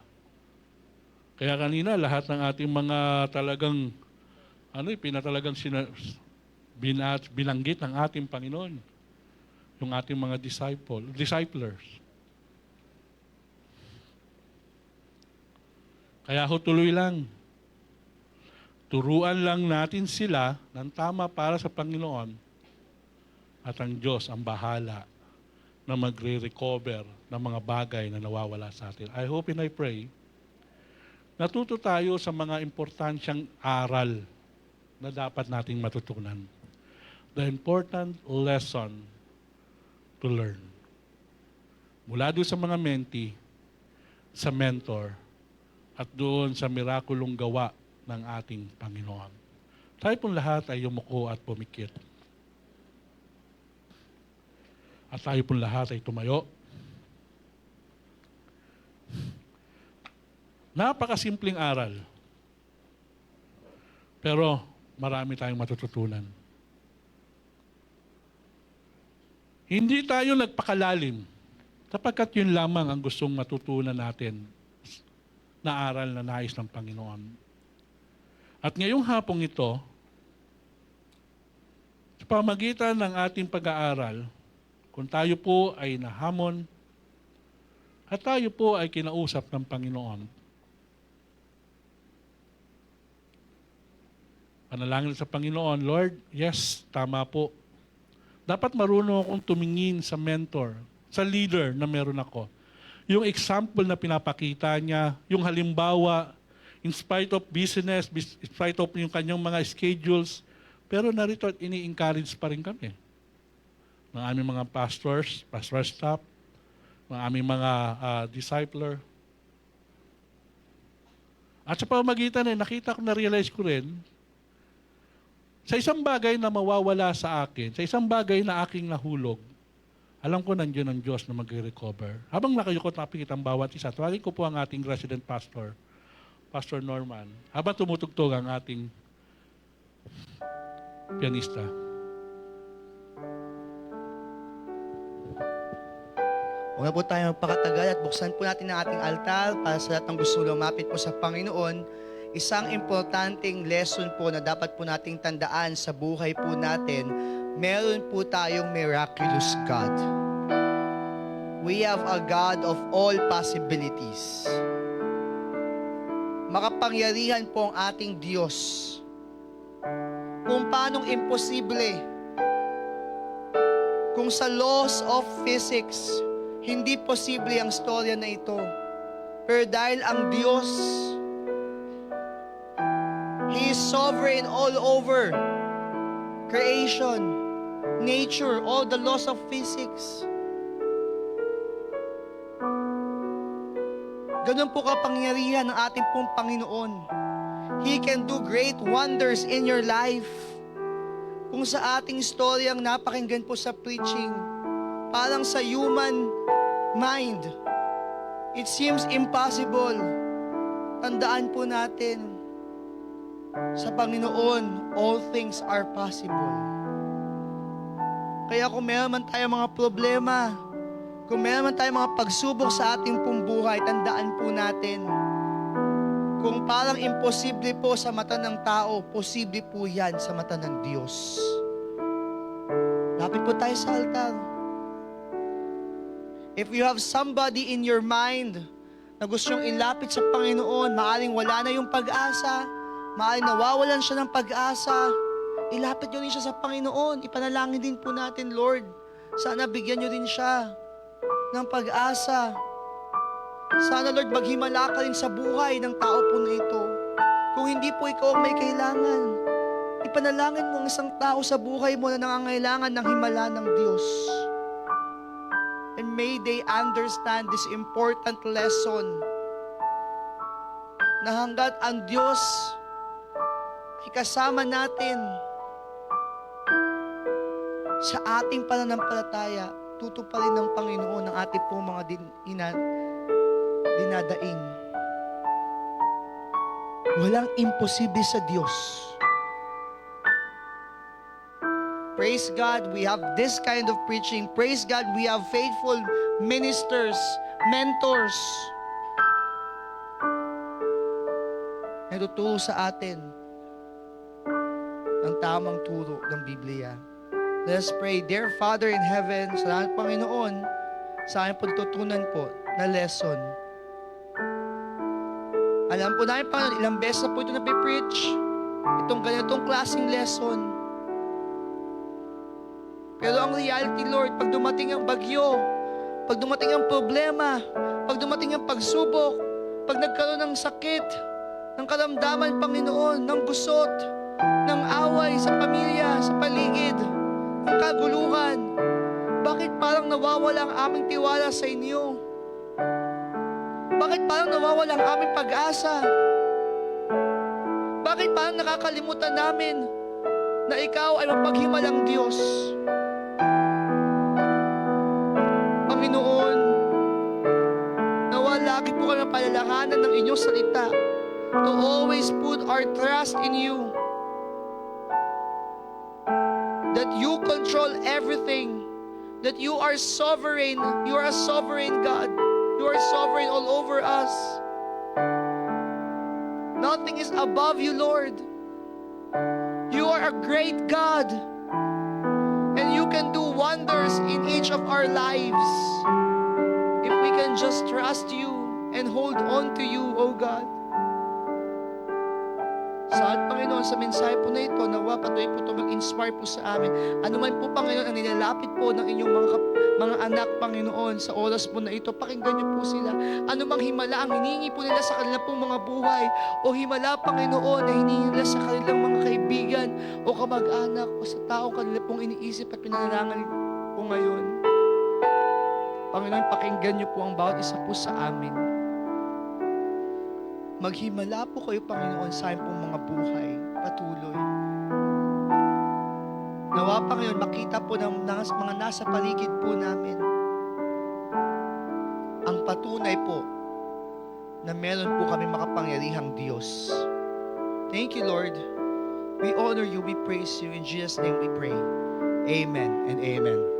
Kaya kanina, lahat ng ating mga talagang, binanggit ng ating Panginoon. Yung ating mga disciplers. Kaya tuloy lang. Turuan lang natin sila ng tama para sa Panginoon at ang Diyos ang bahala na magre-recover ng mga bagay na nawawala sa atin. I hope and I pray natuto tayo sa mga importansyang aral na dapat nating matutunan. The important lesson to learn. Mula doon sa mga mentee, sa mentor, at doon sa mirakulong gawa ng ating Panginoon. Tayo pong lahat ay yumuko at pumikit. At tayo pong lahat ay tumayo. Napakasimpleng aral. Pero marami tayong matututunan. Hindi tayo nagpakalalim sapagkat yun lamang ang gustong matutunan natin na aral na nais ng Panginoon. At ngayong hapong ito, sa pamagitan ng ating pag-aaral, kung tayo po ay nahamon at tayo po ay kinausap ng Panginoon, panalangin sa Panginoon, Lord, yes, tama po. Dapat marunong akong tumingin sa mentor, sa leader na meron ako. Yung example na pinapakita niya, yung halimbawa, in spite of business, in spite of yung kanyang mga schedules, pero narito at ini-encourage pa rin kami. Ng aming mga pastors, pastoral staff, ng aming mga discipler. At sa pamagitan nakita ko, na-realize ko rin, sa isang bagay na mawawala sa akin, sa isang bagay na aking nahulog, alam ko nandiyan ang Diyos na mag-recover. Habang nakayukot napikit ang bawat isa, tawagin ko po ang ating resident pastor, Pastor Norman, habang tumutugtog ang ating pianista. Huwag na po tayo magpakatagal at buksan po natin ang ating altar para sa lahat ng gusto lumapit po sa Panginoon. Isang importanteng lesson po na dapat po nating tandaan sa buhay po natin, meron po tayong miraculous God. We have a God of all possibilities. Makapangyarihan po ang ating Diyos. Kung paanong imposible, kung sa laws of physics, hindi posible ang storya na ito. Pero dahil ang Diyos, He is sovereign all over creation, nature, all the laws of physics. Ganun po kapangyarihan ng ating pong Panginoon. He can do great wonders in your life. Kung sa ating storyang napakinggan po sa preaching, parang sa human mind, it seems impossible. Tandaan po natin, sa Panginoon, all things are possible. Kaya kung meron man tayo mga problema, Kung meron man tayong mga pagsubok sa ating pong buhay, tandaan po natin, kung parang imposible po sa mata ng tao, posible po yan sa mata ng Diyos. Lapit po tayo sa altar. If you have somebody in your mind na gusto nyong ilapit sa Panginoon, maaring wala na yung pag-asa, maaring nawawalan siya ng pag-asa, ilapit nyo rin siya sa Panginoon. Ipanalangin din po natin, Lord, sana bigyan nyo rin siya ng pag-asa. Sana, Lord, maghimala ka rin sa buhay ng tao po na ito. Kung hindi po ikaw ang may kailangan, ipanalangin mo ang isang tao sa buhay mo na nangangailangan ng himala ng Diyos. And may they understand this important lesson na hanggat ang Diyos ay kasama natin sa ating pananampalataya, tutuparin ng Panginoon ang ating pong mga dinadaing. Walang imposible sa Diyos. Praise God, we have this kind of preaching. Praise God, we have faithful ministers, mentors, na tuturo sa atin ang tamang turo ng Biblia. Let us pray. Dear Father in heaven, salamat Panginoon sa aking pagtutunan po na lesson. Alam po namin, Panginoon, ilang beses na po ito napipreach. Itong ganitong klaseng lesson. Pero ang reality, Lord, pag dumating ang bagyo, pag dumating ang problema, pag dumating ang pagsubok, pag nagkaroon ng sakit, ng karamdaman, Panginoon, ng gusot, ng away sa pamilya, sa paligid, ng kaguluhan, bakit parang nawawala ang aming tiwala sa inyo? Bakit parang nawawala ang aming pag-asa? Bakit parang nakakalimutan namin na ikaw ay mapaghimalang Diyos? Panginoon, nawa lagi po kami palalahanan ng inyong salita to always put our trust in you. That you control everything. That you are sovereign. You are a sovereign God. You are sovereign all over us. Nothing is above you, Lord. You are a great God. And you can do wonders in each of our lives. If we can just trust you and hold on to you, O God. Sa Panginoon, sa mensahe po na ito, nawa patuloy po ito mag-inspire po sa amin. Ano man po, Panginoon, ang nilalapit po ng inyong mga anak, Panginoon, sa oras po na ito, pakinggan niyo po sila. Ano mang himala ang hiningi po nila sa kanilang pong mga buhay, o himala, Panginoon, na hiningi nila sa kanilang mga kaibigan, o kamag-anak, o sa tao kanila pong iniisip at pinanalangan po ngayon. Panginoon, pakinggan niyo po ang bawat isa po sa amin. Maghimala po kayo, Panginoon, sa aming pong mga buhay, patuloy. Nawa, Panginoon, makita po ng mga nasa paligid po namin ang patunay po na meron po kami makapangyarihang Diyos. Thank you, Lord. We honor you, we praise you. In Jesus' name we pray. Amen and amen.